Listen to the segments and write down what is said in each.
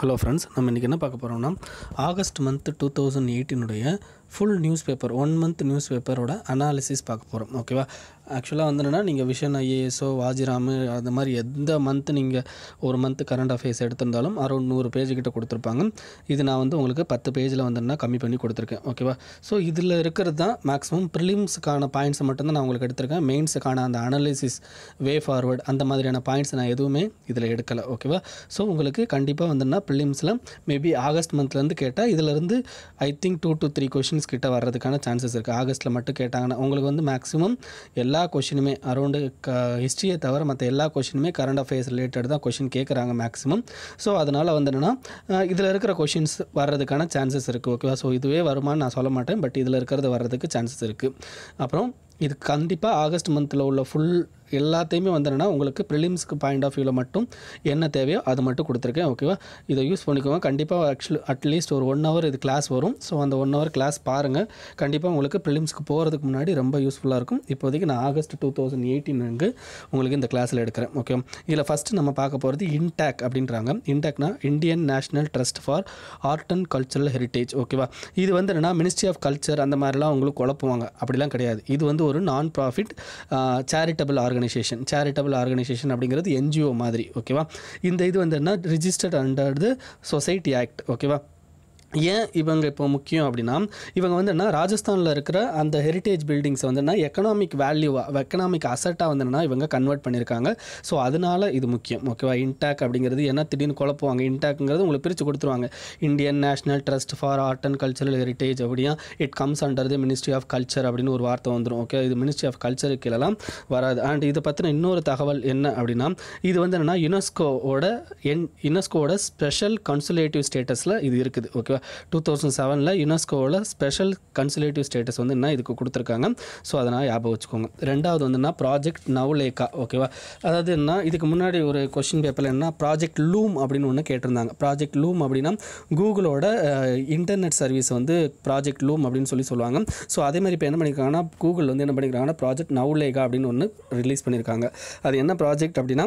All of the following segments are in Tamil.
ஹலோ ஃப்ரெண்ட்ஸ், நம்ம இன்றைக்கி என்ன பார்க்க போகிறோம்னா August month 2018 full newspaper 1 month news பேப்பரோட அனாலிசிஸ் பார்க்க போகிறோம். ஓகேவா? ஆக்சுவலாக என்னென்னா நீங்கள் விஷன் ஐஏஎஸோ வாஜிராமு அந்த மாதிரி எந்த மந்த் நீங்கள் ஒரு மந்த் கரண்ட் அஃபேர்ஸ் எடுத்திருந்தாலும் அரௌண்ட் 100 பேஜ் கிட்ட கொடுத்துருப்பாங்க. இது நான் உங்களுக்கு 10 பேஜில் கம்மி பண்ணி கொடுத்துருக்கேன். ஓகேவா? ஸோ இதில் இருக்கிறது தான் மேக்ஸிமம் ப்ரிலிம்ஸுக்கான பாயிண்ட்ஸை மட்டும்தான் நான் உங்களுக்கு எடுத்திருக்கேன். மெயின்ஸுக்கான அந்த அனாலிசிஸ் வே ஃபார்வர்ட் அந்த மாதிரியான பாயிண்ட்ஸ் நான் எதுவுமே இதில் எடுக்கலை. ஓகேவா? ஸோ உங்களுக்கு கண்டிப்பாக ப்ரிலிம்ஸில் மேபி ஆகஸ்ட் மந்த்லேருந்து கேட்டால் இதிலேருந்து ஐ திங்க் 2 to 3 கொஷின்ஸ் கிட்ட வர்றதுக்கான சான்சஸ் இருக்குது. ஆகஸ்ட்டில் மட்டும் கேட்டாங்கன்னா உங்களுக்கு மேக்ஸிமம் எல்லா கொஷினுமே அரௌண்டு ஹிஸ்ட்ரியை தவிர மற்ற எல்லா கொஷினுமே கரண்ட் அஃபேர்ஸ் ரிலேட்டட் தான் கொஷின் கேட்குறாங்க மேக்ஸிமம். ஸோ அதனால் என்னென்னா இதில் இருக்கிற கொஷின்ஸ் வர்றதுக்கான சான்சஸ் இருக்குது. ஓகேவா? ஸோ இதுவே வருமானு நான் சொல்ல மாட்டேன், பட் இதில் இருக்கிறது வர்றதுக்கு சான்சஸ் இருக்குது. அப்புறம் இது கண்டிப்பாக ஆகஸ்ட் மந்தில் உள்ள ஃபுல் எல்லாத்தையுமே உங்களுக்கு ப்ரிலிம்ஸ்க்கு பாயிண்ட் ஆஃப் வியூவில் மட்டும் என்ன தேவையோ அது மட்டும் கொடுத்துருக்கேன். ஓகேவா? இதை யூஸ் பண்ணிக்கோங்க. கண்டிப்பாக அட்லீஸ்ட் ஒரு 1 hour இது கிளாஸ் வரும். ஸோ அந்த 1 hour கிளாஸ் பாருங்கள். கண்டிப்பாக உங்களுக்கு ப்ரிலிம்ஸ்க்கு போகிறதுக்கு முன்னாடி ரொம்ப யூஸ்ஃபுல்லாக இருக்கும். இப்போதைக்கு நான் ஆகஸ்ட் 2018 உங்களுக்கு இந்த கிளாஸில் எடுக்கிறேன். ஓகே, இதில் ஃபஸ்ட்டு நம்ம பார்க்க போகிறது இன்டாக் அப்படின்றாங்க. இன்டாக்னா Indian national trust for art and cultural heritage. ஓகேவா? இது என்னென்னா மினிஸ்ட்ரி ஆஃப் கல்ச்சர் அந்த மாதிரிலாம் உங்களுக்கு குழப்புவாங்க. அப்படிலாம் கிடையாது. இது ஒரு நான் ப்ராஃபிட் சேரிட்டபிள் ஆர்கனைசேஷன் அப்படிங்கிறது என்ஜிஓ மாதிரி. ஓகேவா? இந்த இது என்ன registered under the society act. ஓகேவா? ஏன் இவங்க இப்போ முக்கியம் அப்படின்னா இவங்க என்ன ராஜஸ்தானில் இருக்கிற அந்த ஹெரிட்டேஜ் பில்டிங்ஸை எக்கனாமிக் வேல்யூவாக எக்கனாமிக் அசட்டாக இவங்க கன்வெர்ட் பண்ணியிருக்காங்க. ஸோ அதனால் இது முக்கியம். ஓகேவா? இன்டாக் அப்படிங்கிறது என்ன திடீர்னு குழப்புவாங்க. இன்டாக்ங்கிறது உங்களுக்கு பிரித்து கொடுத்துருவாங்க. Indian national trust for art and cultural heritage அப்படியா it comes under the ministry of culture அப்படின்னு ஒரு வார்த்தை வந்துடும். ஓகே, இது மினிஸ்ட்ரி ஆஃப் கல்ச்சருக்கு கீழெல்லாம் வராது. அண்ட் இதை பற்றின இன்னொரு தகவல் என்ன அப்படின்னா இது என்னென்னா யுனெஸ்கோவோட ஸ்பெஷல் கன்சுலேட்டிவ் ஸ்டேட்டஸில் இது இருக்குது. ஓகேவா? 2007 யுனெஸ்கோவில் ஸ்பெஷல் கன்சுலேட்டிவ் ஸ்டேட்டஸ் என்ன இதுக்கு கொடுத்துருக்காங்க. ஸோ அதனால் ஞாபகம் வச்சுக்கோங்க. ரெண்டாவது ப்ராஜெக்ட் நவ்லேகா. ஓகேவா? அதாவது இதுக்கு முன்னாடி ஒரு கொஸ்டின் பேப்பரில் ப்ராஜெக்ட் லூம் அப்படின்னு ஒன்று கேட்டிருந்தாங்க. ப்ராஜெக்ட் லூம் அப்படின்னா கூகுளோட இன்டர்நெட் சர்வீஸ் ப்ராஜெக்ட் லூம் அப்படின்னு சொல்லுவாங்க. ஸோ அதே மாதிரி இப்போ என்ன பண்ணியிருக்காங்கன்னா கூகுள் என்ன பண்ணியிருக்காங்கன்னா ப்ராஜெக்ட் நவ்லேகா அப்படின்னு ஒன்று ரிலீஸ் பண்ணியிருக்காங்க. அது என்ன ப்ராஜெக்ட் அப்படின்னா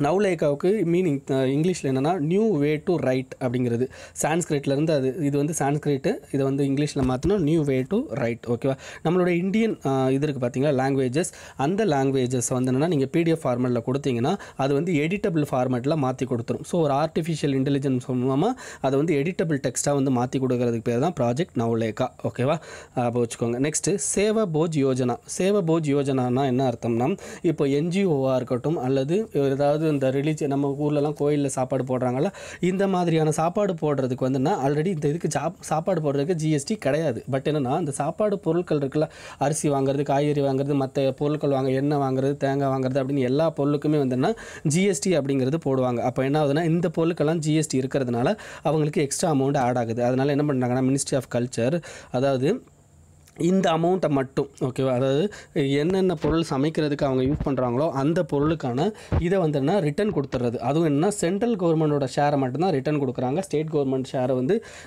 நவ்லேகாவுக்கு மீனிங் இங்கிலீஷில் என்னென்னா நியூ வே டு ரைட் அப்படிங்கிறது. சான்ஸ்கிரிட்லேருந்து இது சான்ஸ்கிரிட்டு இதை இங்கிலீஷில் மாற்றினா நியூ வே டு ரைட். ஓகேவா? நம்மளோட இந்தியன் இது இருக்குது பார்த்தீங்களா லாங்குவேஜஸ். அந்த லாங்குவேஜஸ் என்னென்னா நீங்கள் பிடிஎஃப் ஃபார்மேட்டில் கொடுத்தீங்கன்னா அது எடிட்டபிள் ஃபார்மேட்டில் மாற்றி கொடுத்துரும். ஸோ ஒரு ஆர்டிஃபிஷியல் இன்டெலிஜென்ஸ் மூலமாக அதை எடிட்டபிள் டெக்ஸ்ட்டாக மாற்றி கொடுக்கறதுக்கு பேர் தான் ப்ராஜெக்ட் நவ்லேகா. ஓகேவா? அப்போ வச்சுக்கோங்க. நெக்ஸ்ட்டு சேவா போஜ் யோஜனா. சேவா போஜ் யோஜனானா என்ன அர்த்தம்னா இப்போ என்ஜிஓவாக இருக்கட்டும் அல்லது ஏதாவது இந்த ரிலீஜியன் நம்ம ஊர்லலாம் கோயிலில் சாப்பாடு போடுறாங்கல்ல, இந்த மாதிரியான சாப்பாடு போடுறதுக்கு ஆல்ரெடி இந்த இதுக்கு சாப்பாடு போடுறதுக்கு ஜிஎஸ்டி கிடையாது. பட் என்னென்னா இந்த சாப்பாடு பொருட்கள் இருக்குல்ல, அரிசி வாங்குறது, காய்கறி வாங்குறது, மற்ற பொருட்கள் எண்ணெய் வாங்குறது, தேங்காய் வாங்குறது அப்படின்னு எல்லா பொருளுக்குமே ஜிஎஸ்டி அப்படிங்கிறது போடுவாங்க. அப்போ என்ன ஆகுதுன்னா இந்த பொருட்கள்லாம் ஜிஎஸ்டி இருக்கிறதுனால அவங்களுக்கு எக்ஸ்ட்ரா அமௌண்ட் ஆட் ஆகுது. அதனால் என்ன பண்ணுறாங்கன்னா மினிஸ்ட்ரி ஆஃப் கல்ச்சர் அதாவது இந்த அமௌண்ட்டை மட்டும் ஓகேவா, அதாவது என்னென்ன பொருள் சமைக்கிறதுக்கு அவங்க யூஸ் பண்ணுறாங்களோ அந்த பொருளுக்கான இதை ரிட்டன் கொடுத்துட்றது. அதுவும் என்னென்னா சென்ட்ரல் கவர்மெண்ட்டோட ஷேரை மட்டும்தான் ரிட்டன் கொடுக்குறாங்க. ஸ்டேட் கவர்மெண்ட் ஷேரை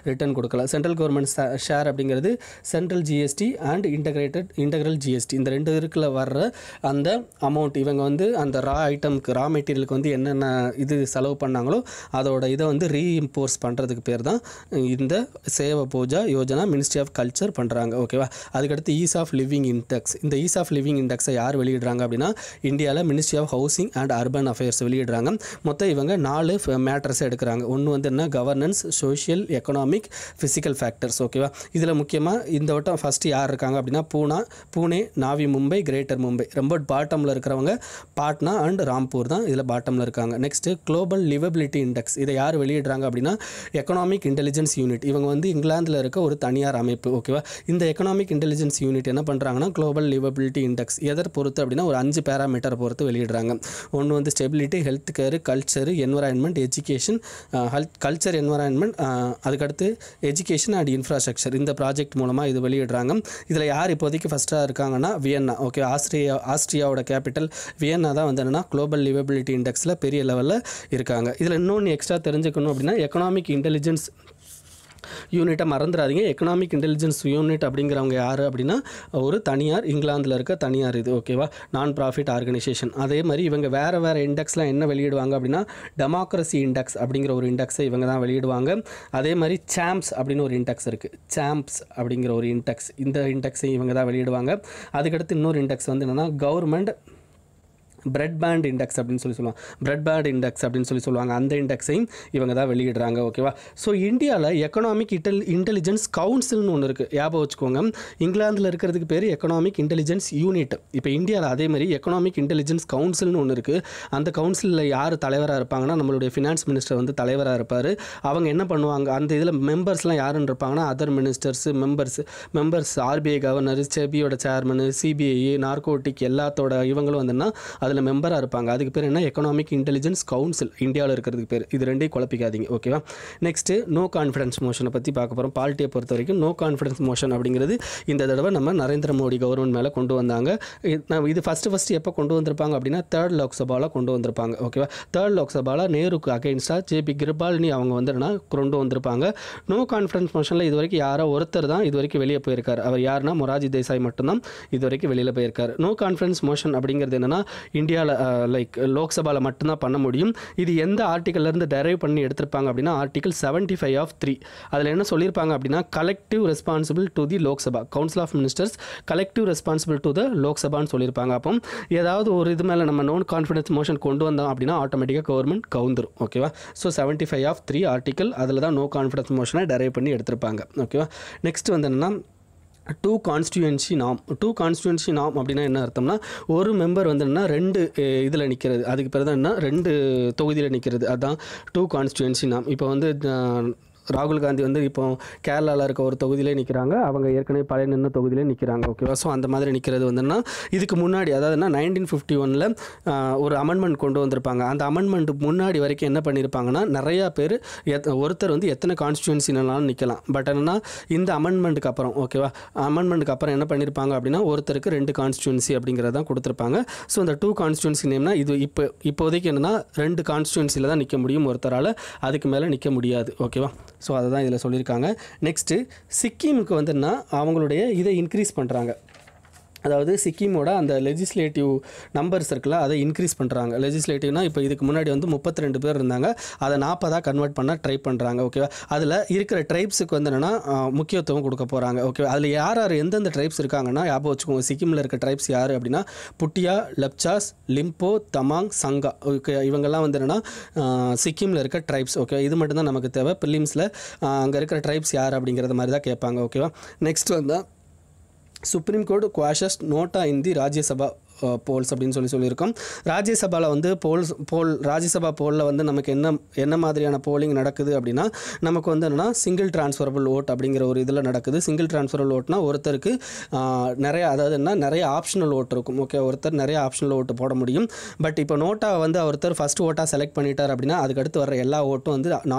ரிட்டன் கொடுக்கல. சென்ட்ரல் கவர்மெண்ட் ஷேர் அப்படிங்கிறது central GST and integral GST இந்த 2 இருக்குல வர்ற அந்த அமௌண்ட் இவங்க அந்த ரா ஐட்டமுக்கு ரா மெட்டீரியலுக்கு என்னென்ன இது செலவு பண்ணாங்களோ அதோட இதை ரீஇம்போர்ஸ் பண்ணுறதுக்கு பேர் தான் இந்த Seva Bhoja Yojana ministry of culture பண்ணுறாங்க. ஓகேவா? அதுக்கடுத்து ஈஸ் ஆஃப் லிவிங் இண்டெக்ஸ். இந்த ஈஸ் ஆஃப் லிவிங் இண்டெக்ஸை யார் வெளியிடுறாங்க அப்படின்னா இந்தியாவில் ministry of housing and urban affairs வெளியிடுறாங்க. மொத்தம் இவங்க 4 மேட்டர்ஸ் எடுக்கிறாங்க. ஒன்று என்ன governance, social, economic, physical factors. ஓகேவா? இதில் முக்கியமாக இந்த வட்டம் ஃபஸ்ட்டு யார் இருக்காங்க அப்படின்னா பூனே, நாவி மும்பை, கிரேட்டர் மும்பை. ரொம்ப பாட்டமில் இருக்கிறவங்க பாட்னா அண்ட் ராம்பூர் தான் இதில் பாட்டமில் இருக்காங்க. Next global liveability index. இதை யார் வெளியிடுறாங்க அப்படின்னா எக்கனாமிக் இன்டெலிஜென்ஸ் யூனிட். இவங்க இங்கிலாந்தில் இருக்க ஒரு தனியார் அமைப்பு. ஓகேவா? இந்த எக்கனாமிக் இன்டெலிஜென்ஸ் யூனிட் என்ன பண்ணுறாங்கன்னா குளோபல் லிவபிலிட்டி இண்டெக்ஸ் எதை பொறுத்து அப்படின்னா ஒரு 5 பேராமீட்டர் பொறுத்து வெளியிடுறாங்க. ஒன்று stability, health care, culture, environment, education, culture, environment, அதுக்கடுத்து எஜுகேஷன் அண்ட் இன்ஃப்ராஸ்ட்ரக்சர். இந்த ப்ராஜெக்ட் மூலமாக இது வெளியிடுறாங்க. இதில் யார் இப்போதைக்கு ஃபஸ்ட்டாக இருக்காங்கன்னா வியன்னா. ஓகே, ஆஸ்ட்ரியாவோட கேபிட்டல் வியன்னா தான் என்னென்னா குளோபல் லிவபிலிட்டி இண்டெக்ஸில் பெரிய லெவலில் இருக்காங்க. இதில் இன்னொன்று எக்ஸ்ட்ரா தெரிஞ்சுக்கணும் அப்படின்னா எக்கனாமிக் இன்டெலிஜென்ஸ் யூனிட்டை மறந்துடாதீங்க. எக்கனாமிக் இன்டெலிஜென்ஸ் யூனிட் அப்படிங்கிறவங்க யார் அப்படின்னா ஒரு தனியார், இங்கிலாந்தில் இருக்க தனியார் இது, ஓகேவா, நான் ப்ராஃபிட் ஆர்கனைசேஷன். அதே மாதிரி இவங்க வேறு இண்டெக்ஸ்லாம் என்ன வெளியிடுவாங்க அப்படின்னா டெமோக்ரஸி இண்டெக்ஸ் அப்படிங்கிற ஒரு இண்டெக்ஸை இவங்க தான் வெளியிடுவாங்க. அதே மாதிரி சாம்ப்ஸ் அப்படின்னு ஒரு இண்டெக்ஸ் இருக்குது, சாம்ப்ஸ் அப்படிங்கிற ஒரு இண்டெக்ஸ், இந்த இண்டெக்ஸை இவங்க தான் வெளியிடுவாங்க. அதுக்கடுத்து இன்னொரு இண்டெக்ஸ் வந்து என்னென்னா கவர்மெண்ட் பிரெட் பேண்ட் இண்டெக்ஸ் அப்படின்னு சொல்லுவாங்க, பிரெட் பேண்ட் இண்டெக்ஸ் அப்படின்னு சொல்லுவாங்க. அந்த இண்டெக்ஸையும் இவங்க தான் வெளியிடுறாங்க, ஓகேவா. ஸோ இந்தியாவில் எக்கனாமிக் இன்டெலிஜென்ஸ் கவுன்சில்னு ஒன்று இருக்குது, ஞாபகம் வச்சுக்கோங்க. இங்கிலாந்தில் இருக்கிறதுக்கு பேர் எக்கனாமிக் இன்டெலிஜென்ஸ் யூனிட். இப்போ இந்தியாவில் அதே மாதிரி எக்கனாமிக் இன்டெலிஜென்ஸ் கவுன்சில்னு ஒன்று இருக்குது. அந்த கவுன்சிலில் யார் தலைவராக இருப்பாங்கன்னா நம்மளுடைய ஃபினான்ஸ் மினிஸ்டர் வந்து தலைவராக இருப்பார். அவங்க என்ன பண்ணுவாங்க, அந்த இதில் மெம்பர்ஸ்லாம் யாருன்னு இருப்பாங்கன்னா other ministers, members RBI governor, செபியோட சேர்மனு, சிபிஐ, நார்கோட்டிக் எல்லாத்தோட இவங்களும் வந்துன்னா அதில் மெம்பராக இருப்பாங்க. அதுக்கு பேர் என்ன, எக்கனாமிக் இன்டெலிஜென்ஸ் கவுன்சில். இந்தியாவில் இருக்கிறதுக்கு பேர். இது ரெண்டையும் குழப்பிக்காதீங்க, ஓகேவா. நெக்ஸ்ட்டு நோ கான்ஃபிடன்ஸ் மோஷனை பற்றி பார்க்க போகிறோம். பாலிட்டியை பொறுத்த வரைக்கும் நோ கான்ஃபிடன்ஸ் மோஷன் அப்படிங்கிறது இந்த தடவை நம்ம நரேந்திர மோடி கவர்மெண்ட் மேலே கொண்டு வந்தாங்க. இது ஃபஸ்ட்டு எப்போ கொண்டு வந்திருப்பாங்க அப்படின்னா 3rd லோக்சபாவில் கொண்டு வந்திருப்பாங்க, ஓகேவா. 3rd லோக்சபாவில் நேருக்கு அகைன்ஸ்டாக ஜேபி கிருபாலினி அவங்க வந்து கொண்டு வந்திருப்பாங்க. நோ கான்ஃபிடன்ஸ் மோஷனில் இது வரைக்கும் யாரோ ஒருத்தர் தான் இது வரைக்கும் வெளியே போயிருக்கார். அவர் யாருன்னா மொராஜி தேசாய் மட்டும்தான் இது வரைக்கும் வெளியில் போயிருக்கார். நோ கான்ஃபிடன்ஸ் மோஷன் அப்படிங்கிறது என்னென்னா இந்தியாவில் லைக் லோக்சபாவில் மட்டும்தான் பண்ண முடியும். இது எந்த ஆர்டிக்கல்லேருந்து டெரைவ் பண்ணி எடுத்திருப்பாங்க அப்படின்னா ஆர்டிகல் 75(3). அதில் என்ன சொல்லியிருப்பாங்க அப்படின்னா collective responsible to the Lok Sabha, council of ministers collective responsible to the லோக்சபான்னு சொல்லியிருப்பாங்க. அப்போ ஏதாவது ஒரு இது மேலே நம்ம நோ கான்ஃபிடன்ஸ் மோஷன் கொண்டு வந்தோம் அப்படின்னா ஆட்டோமேட்டிக்காக கவர்மெண்ட் கவுந்துரும், ஓகேவா. ஸோ 75(3) ஆர்டிக்கல் அதில் தான் நோ கான்ஃபிடன்ஸ் மோஷனை டெரைவ் பண்ணி எடுத்திருப்பாங்க, ஓகேவா. நெக்ஸ்ட் வந்து என்னென்னா டூ கான்ஸ்டியூன்சி நாம் அப்படின்னா என்ன அர்த்தம்னா ஒரு மெம்பர் வந்துன்னா 2 இதில் நிற்கிறது, அதுக்கு பிறகு தான் என்ன 2 தொகுதியில் நிற்கிறது, அதுதான் டூ கான்ஸ்டியூன்சி நாம். இப்போ வந்து ராகுல் காந்தி வந்து இப்போ கேரளாவில் இருக்க ஒரு தொகுதியிலே நிற்கிறாங்க, அவங்க ஏற்கனவே பழைய நின்று தொகுதியிலே நிற்கிறாங்க, ஓகேவா. ஸோ அந்த மாதிரி நிற்கிறது வந்துன்னா இதுக்கு முன்னாடி அதாவதுன்னா 1951 ஒரு அமெண்ட்மெண்ட் கொண்டு வந்திருப்பாங்க. அந்த அமெண்ட்மெண்ட்டுக்கு முன்னாடி வரைக்கும் என்ன பண்ணியிருப்பாங்கன்னா நிறையா பேர் ஒருத்தர் வந்து எத்தனை கான்ஸ்டியூன்சினாலும் நிற்கலாம். பட் என்னன்னா இந்த அமெண்ட்மெண்ட்டுக்கு அப்புறம், ஓகேவா, அமெண்ட்மெண்ட்டுக்கு அப்புறம் என்ன பண்ணியிருப்பாங்க அப்படின்னா ஒருத்தருக்கு 2 கான்ஸ்டியூன்சி அப்படிங்கிறதான் கொடுத்துருப்பாங்க. ஸோ அந்த 2 கான்ஸ்டியூன்சி நேம்னா இது இப்போதைக்கு என்னென்னா 2 கான்ஸ்டியூன்சியில் தான் நிற்க முடியும் ஒருத்தரால், அதுக்கு மேலே நிற்க முடியாது, ஓகேவா. ஸோ அதை தான் இதில் சொல்லியிருக்காங்க. நெக்ஸ்ட்டு சிக்கிமுக்கு வந்துன்னா அவங்களுடைய இதை இன்க்ரீஸ் பண்ணுறாங்க. அதாவது சிக்கிமோட அந்த லெஜிஸ்லேட்டிவ் நம்பர்ஸ் இருக்குல்ல அதை இன்க்ரீஸ் பண்ணுறாங்க. லெஜிஸ்லேட்டிவ்னா இப்போ இதுக்கு முன்னாடி வந்து 32 பேர் இருந்தாங்க, அதை 40 கன்வெர்ட் பண்ண ட்ரை பண்ணுறாங்க, ஓகேவா. அதில் இருக்கிற ட்ரைப்ஸுக்கு வந்து என்னென்னா முக்கியத்துவம் கொடுக்க போகிறாங்க, ஓகேவா. அதில் யார் எந்தெந்த ட்ரைப்ஸ் இருக்காங்கன்னா ஞாபகம் வச்சுக்கோங்க. சிக்கிமில் இருக்க ட்ரைப்ஸ் யார் அப்படின்னா புட்டியா, லெப்சாஸ், லிம்போ, தமாங், சங்கா, ஓகே. இவங்கெல்லாம் வந்து என்னென்னா சிக்கிமில் இருக்க ட்ரைப்ஸ், ஓகே. இது மட்டும்தான் நமக்கு தேவை. பிலிம்ஸில் அங்கே இருக்கிற ட்ரைப்ஸ் யார் அப்படிங்கிறத மாதிரி தான் கேட்பாங்க, ஓகேவா. நெக்ஸ்ட் வந்து சுப்ரீம் கோர்ட் குவாஷஸ் நோட்டா இன் தி ராஜ்யசபா போல்ஸ் அப்படின்னு சொல்லியிருக்கோம். ராஜ்யசபாவில் வந்து ராஜ்யசபா போலில் வந்து நமக்கு என்ன மாதிரியான போலிங் நடக்குது அப்படின்னா நமக்கு வந்து என்னென்னா சிங்கிள் டிரான்ஸ்ஃபரபிள் ஓட் அப்படிங்கிற ஒரு இதில் நடக்குது. சிங்கிள் டிரான்ஸ்ஃபரபிள் ஓட்னா ஒருத்தருக்கு நிறைய ஆப்ஷனல் ஓட் இருக்கும், ஓகே. ஒருத்தர் நிறைய ஆப்ஷனல் ஓட்டு போட முடியும். பட் இப்போ நோட்டா வந்து ஒருத்தர் ஃபஸ்ட் ஓட்டாக செலக்ட் பண்ணிட்டார் அப்படின்னா அதுக்கடுத்து வர எல்லா ஓட்டும் வந்து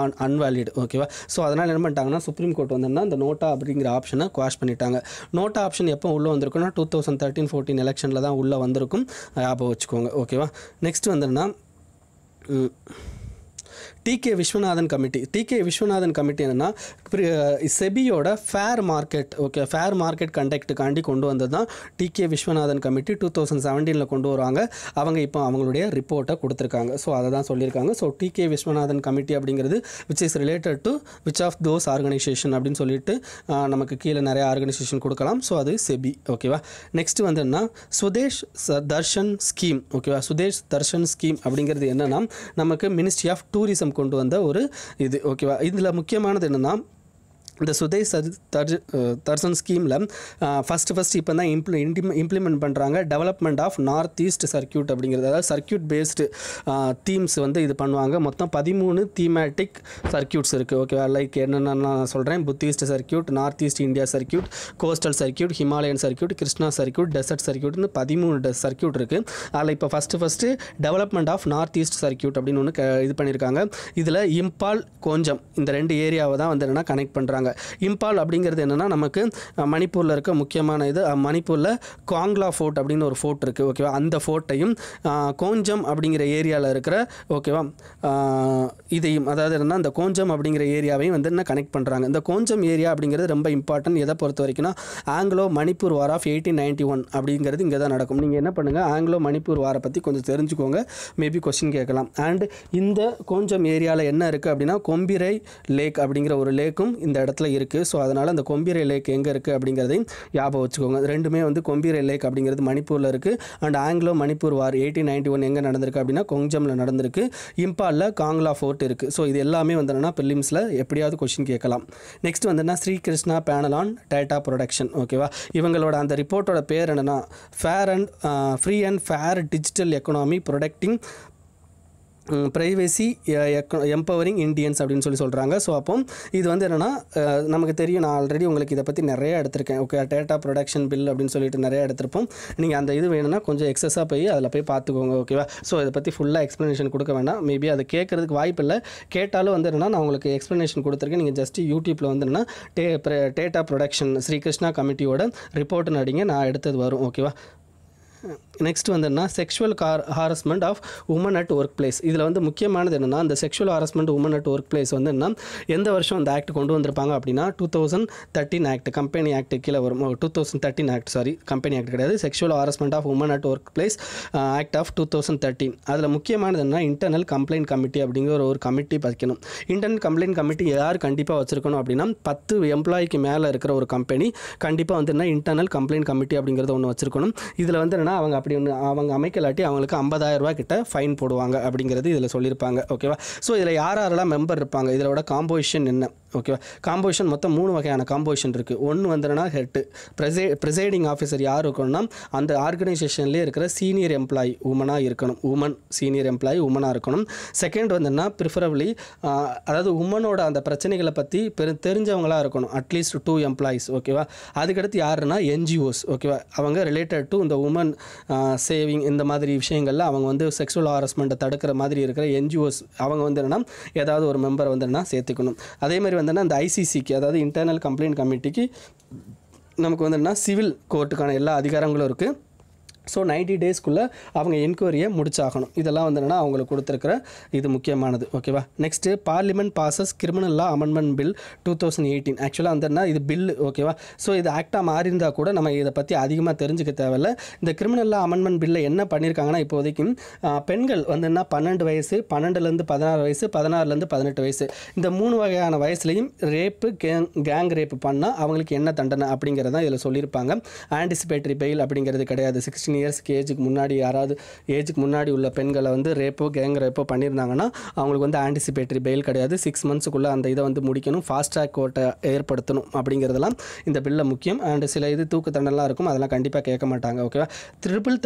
அன்வாலிட், ஓகேவா. ஸோ அதனால் என்ன பண்ணிட்டாங்கன்னா சுப்ரீம் கோர்ட் வந்துன்னா இந்த நோட்டா அப்படிங்கிற ஆப்ஷனை குவாஷ் பண்ணிட்டாங்க. நோட்டா ஆப்ஷன் எப்போ உள்ளே வந்திருக்குன்னா 2013-14 எலெக்ஷனில் தான் உள்ளே வந்திருக்கும், ஞாபகம் வச்சுக்கோங்க, ஓகேவா. நெக்ஸ்ட் வந்துன்னா டிகே விஸ்வநாதன் கமிட்டி என்னென்னா செபியோட fair market, okay, fair market கண்டக்ட்டுக்காண்டி கொண்டு வந்தது தான் டிகே விஸ்வநாதன் கமிட்டி. 2017 கொண்டு வருவாங்க. அவங்க இப்போ அவங்களுடைய ரிப்போர்ட்டை கொடுத்துருக்காங்க. ஸோ அதை தான் சொல்லியிருக்காங்க. ஸோ டிகே விஸ்வநாதன் கமிட்டி அப்படிங்கிறது which is related to which of those organisation அப்படின்னு சொல்லிட்டு நமக்கு கீழே நிறைய ஆர்கனைசேஷன் கொடுக்கலாம். ஸோ அது செபி, ஓகேவா. நெக்ஸ்ட் வந்துன்னா சுதேஷ் தர்ஷன் ஸ்கீம், ஓகேவா. சுதேஷ் தர்ஷன் ஸ்கீம் அப்படிங்கிறது என்னென்னா நமக்கு மினிஸ்ட்ரி ஆஃப் டூரிசம் கொண்டு வந்த ஒரு இது, ஓகேவா. இதில் முக்கியமானது என்னென்னா இந்த சுதேஷ் தர்ஷன் ஸ்கீமில் ஃபஸ்ட்டு இப்போ தான் இம்ப்ளிமெண்ட் பண்ணுறாங்க development of north east circuit அப்படிங்கிறது. அதாவது சர்க்கியூட் பேஸ்டு தீம்ஸ் வந்து இது பண்ணுவாங்க. மொத்தம் 13 தீமேட்டிக் சர்க்கியூட்ஸ் இருக்குது, ஓகேவா. லைக் என்னென்ன நான் சொல்கிறேன், Buddhist circuit, north east India circuit, coastal circuit, Himalayan circuit, Krishna circuit, desert சர்க்கியூட்னு 13 சர்க்கியூட் இருக்குது. அதில் இப்போ first development of north east circuit அப்படின்னு ஒன்று இது பண்ணியிருக்காங்க. இதில் இம்பால் கொஞ்சம் இந்த 2 ஏரியாவை தான் வந்து என்னென்னா கனெக்ட் பண்ணுறாங்க. கொடுத்துருக்காங்க. இம்பால் அப்படிங்கிறது என்னென்னா நமக்கு மணிப்பூரில் இருக்க முக்கியமான இது. மணிப்பூரில் காங்லா ஃபோர்ட் அப்படின்னு ஒரு ஃபோர்ட் இருக்குது, ஓகேவா. அந்த ஃபோர்ட்டையும் கோஞ்சம் அப்படிங்கிற ஏரியாவில் இருக்கிற, ஓகேவா, இதையும், அதாவது என்னன்னா இந்த கோஞ்சம் அப்படிங்கிற ஏரியாவையும் வந்து என்ன கனெக்ட் பண்ணுறாங்க. இந்த கோஞ்சம் ஏரியா அப்படிங்கிறது ரொம்ப இம்பார்ட்டன்ட். எதை பொறுத்த வரைக்கும்னா ஆங்கிலோ மணிப்பூர் வார் ஆஃப் 1891 அப்படிங்கிறது இங்கே தான் நடக்கும். நீங்கள் என்ன பண்ணுங்கள், ஆங்கிலோ மணிப்பூர் வாரை பற்றி கொஞ்சம் தெரிஞ்சுக்கோங்க, மேபி கொஸ்டின் கேட்கலாம். அண்ட் இந்த கோஞ்சம் ஏரியாவில் என்ன இருக்குது அப்படின்னா கொம்பிரை லேக் அப்படிங்கிற ஒரு லேக்கும் இந்த இடத்துல இருக்குது. ஸோ அதனால் அந்த கொம்பிரை லேக் எங்கே இருக்குது அப்படிங்கிறதையும் ஞாபகம் வச்சுக்கோங்க. ரெண்டுமே வந்து கொம்பிரை லேக் அப்படிங்கிறது மணிப்பூரில் இருக்குது. அண்ட் ஆங்கிலோ மணிப்பூர் வார் 1891 எங்கே நடந்திருக்கு அப்படின்னா கொஞ்சமில் நடந்திருக்கு. இம்பாலில் காங்லா ஃபோர்ட் இருக்குது. ஸோ இது எல்லாமே வந்துன்னா ப்ரிலிம்ஸில் எப்படியாவது கொஸ்டின் கேட்கலாம். நெக்ஸ்ட் வந்துன்னா Sri Krishna panel on data protection, ஓகேவா. இவங்களோட அந்த ரிப்போர்ட்டோட பேர் என்னென்னா free and fair digital economy protecting privacy empowering Indians அப்படின்னு சொல்கிறாங்க. ஸோ அப்போ இது வந்து என்னென்னா நமக்கு தெரியும், நான் ஆல்ரெடி உங்களுக்கு இதை பற்றி நிறைய எடுத்திருக்கேன், ஓகே. டேட்டா ப்ரொடக்ஷன் பில் அப்படின்னு சொல்லிட்டு நிறைய எடுத்திருப்போம். நீங்கள் அந்த இது வேணும்னா கொஞ்சம் எக்ஸஸாக போய் அதில் போய் பார்த்துக்கோங்க, ஓகேவா. ஸோ இதை பற்றி ஃபுல்லாக எக்ஸ்ப்ளனேஷன் கொடுக்க வேண்டாம், மேபி அதை கேட்குறதுக்கு வாய்ப்பு இல்லை. கேட்டாலும் வந்து என்னென்னா நான் உங்களுக்கு எக்ஸ்ப்ளனேஷன் கொடுத்துருக்கேன். நீங்கள் ஜஸ்ட் யூடியூப்பில் வந்து என்னென்னா டேட்டா ப்ரொடக்ஷன் ஸ்ரீகிருஷ்ணா கமிட்டியோட ரிப்போர்ட்டுன்னு அடிங்க, நான் எடுத்தது வரும், ஓகேவா. நெக்ஸ்ட் வந்துன்னா sexual harassment of women at workplace. இதில் வந்து முக்கியமானது என்னென்னா இந்த sexual harassment women at workplace வந்து என்ன எந்த வருஷம் அந்த ஆக்ட் கொண்டு வந்திருப்பாங்க அப்படின்னா 2013 ஆக்ட், கம்பெனி ஆக்ட் கீழே வரும். 2013 ஆக்ட், சாரி, கம்பெனி ஆக்ட் கிடையாது, sexual harassment of women at workplace act of 2013. அதில் முக்கியமானது என்ன, இன்டர்னல் கம்ப்ளைண்ட் கமிட்டி அப்படிங்கிற ஒரு கமிட்டி வைக்கணும். இன்டர்னல் கம்ப்ளைண்ட் கமிட்டி யார் கண்டிப்பாக வச்சுருக்கணும் அப்படின்னா 10 எம்ப்ளாய்க்கு மேலே இருக்கிற ஒரு கம்பெனி கண்டிப்பாக வந்து என்ன இன்டர்னல் கம்ப்ளைண்ட் கமிட்டி அப்படிங்கிறத ஒன்று வச்சுருக்கணும். இதில் வந்து என்னென்னா அவங்க அப்படி ஒன்று அவங்க அமைக்கலாட்டி அவங்களுக்கு 50,000 ரூபா கிட்ட ஃபைன் போடுவாங்க அப்படிங்கிறது இதில் சொல்லியிருப்பாங்க, ஓகேவா. ஸோ இதில் யாரெல்லாம் மெம்பர் இருப்பாங்க, இதோட காம்போசிஷன் என்ன, ஓகேவா. காம்போசிஷன் மொத்தம் 3 வகையான காம்போசிஷன் இருக்குது. ஒன்று வந்துன்னா ஹெட்டு ப்ரெசைடிங் ஆஃபீஸர் யார் இருக்கணும்னா அந்த ஆர்கனைசேஷன்லேயே இருக்கிற சீனியர் எம்ப்ளாயி உமனாக இருக்கணும், உமன் சீனியர் எம்ப்ளாயி உமனாக இருக்கணும். செகண்ட் வந்துன்னா ப்ரிஃபரபிளி அதாவது உமனோட அந்த பிரச்சனைகளை பற்றி தெரிஞ்சவங்களாக இருக்கணும், அட்லீஸ்ட் 2 எம்ப்ளாயிஸ், ஓகேவா. அதுக்கடுத்து யாருன்னா என்ஜிஓஸ், ஓகேவா. அவங்க ரிலேட்டட் டு இந்த உமன் சேவிங் இந்த மாதிரி விஷயங்களில் அவங்க வந்து செக்ஷுவல் ஹாரஸ்மெண்ட்டை தடுக்கிற மாதிரி இருக்கிற என்ஜிஓஸ் அவங்க வந்து என்னன்னா ஏதாவது ஒரு மெம்பரை வந்து என்ன சேர்த்துக்கணும். அதே மாதிரி வந்து அந்த ஐசிசிக்கு, அதாவது இன்டர்னல் கம்ப்ளைண்ட் கமிட்டிக்கு நமக்கு வந்து என்ன சிவில் கோர்ட்டுக்கான எல்லா அதிகாரங்களும் இருக்குது. ஸோ 90 டேஸ்க்குள்ளே அவங்க என்கொயரியை முடிச்சாகணும். இதெல்லாம் வந்து என்னென்னா அவங்களுக்கு கொடுத்துருக்கிற இது முக்கியமானது, ஓகேவா. நெக்ஸ்ட்டு பார்லிமெண்ட் பாசஸ் கிரிமினல் லா அமெண்ட்மெண்ட் பில் 2018. ஆக்சுவலாக வந்துன்னா இது பில்லு, ஓகேவா. ஸோ இது ஆக்டாக மாறியிருந்தால் கூட நம்ம இதை பற்றி அதிகமாக தெரிஞ்சுக்க தேவையில்லை. இந்த கிரிமினல் லா அமெண்ட்மெண்ட் பில்லில் என்ன பண்ணியிருக்காங்கன்னா இப்போதைக்கும் பெண்கள் வந்துன்னா 12 வயசு, 12லேருந்து 16 வயசு, 16லேருந்து 18 வயசு, இந்த 3 வகையான வயசுலையும் ரேப்பு கேங் ரேப்பு பண்ணால் அவங்களுக்கு என்ன தண்டனை அப்படிங்கிறதான் இதில் சொல்லியிருப்பாங்க. ஆன்டிசிபேட்டரி பெயில் அப்படிங்கிறது கிடையாது. 16 இயர்ஸ்க்கு ஏஜுக்கு முன்னாடி யாராவது ஏஜுக்கு முன்னாடி உள்ள பெண்களை வந்து ரேப்போ கேங் ரேப்போ பண்ணியிருந்தாங்கன்னா அவங்களுக்கு வந்து ஆன்டிசிபேட்டரி பெயில் கிடையாது. 6 மந்த்ஸுக்குள்ளே அந்த இதை வந்து முடிக்கணும், ஃபாஸ்ட் ட்ராக் கோர்ட்டை ஏற்படுத்தணும் அப்படிங்கிறதெல்லாம் இந்த பில்லில் முக்கியம். அண்ட் சில இது தூக்கு தண்டனைலாம் இருக்கும், அதெல்லாம் கண்டிப்பாக கேட்க மாட்டாங்க, ஓகேவா. ட்ரிபிள்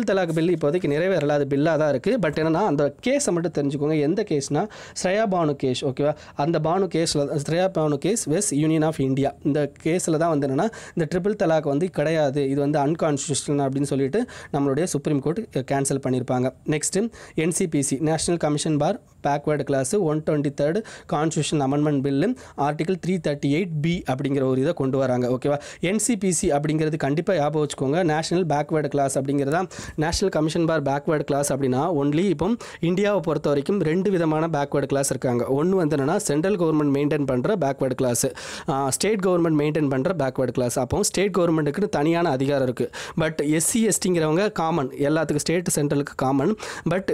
தலாக் பில் இப்போதைக்கு நிறைவேறல, அது பில்லாக தான் இருக்குது. பட் என்னன்னா அந்த கேஸை மட்டும் தெரிஞ்சுக்கோங்க. எந்த கேஸ்னா ஸ்ரேயா பானு கேஸ், ஓகேவா. அந்த பானு கேஸில் Shreya Banu case vs Union of India, இந்த கேஸில் தான் வந்து என்னென்னா இந்த ட்ரிபிள் தலாக் வந்து கிடையாது, இது வந்து அன்கான்ஸ்டியூஷனல் அப்படின்னு சொல்லிட்டு நம்மளுடைய சுப்ரீம் கோர்ட் கேன்சல் பண்ணியிருப்பாங்க. Next NCBC national commission for backward class 123rd constitution amendment bill article 338B அப்படிங்கிற ஒரு இதை கொண்டு வராங்க, ஓகேவா. என்சிபிசி அப்படிங்கிறது கண்டிப்பாக ஞாபகம் வச்சுக்கோங்க. நேஷனல் பேக்வேர்டு கிளாஸ் அப்படிங்கிறதா national commission for backward class அப்படின்னா ஒன்லி இப்போ இந்தியாவை பொறுத்த வரைக்கும் 2 விதமான பேக்வேர்டு கிளாஸ் இருக்காங்க. ஒன்று வந்து என்னன்னா சென்ட்ரல் கவர்மெண்ட் மெயின்டைன் பண்ணுற backward class, state government maintain பண்ணுற பேக்வேர்டு கிளாஸ். அப்போ ஸ்டேட் கவர்மெண்ட்டுக்கு தனியான அதிகாரம் இருக்குது. பட் எஸ்சி எஸ்டிங்கிறவங்க காமன், எல்லாத்துக்கும் ஸ்டேட் சென்ட்ரலுக்கு காமன். பட்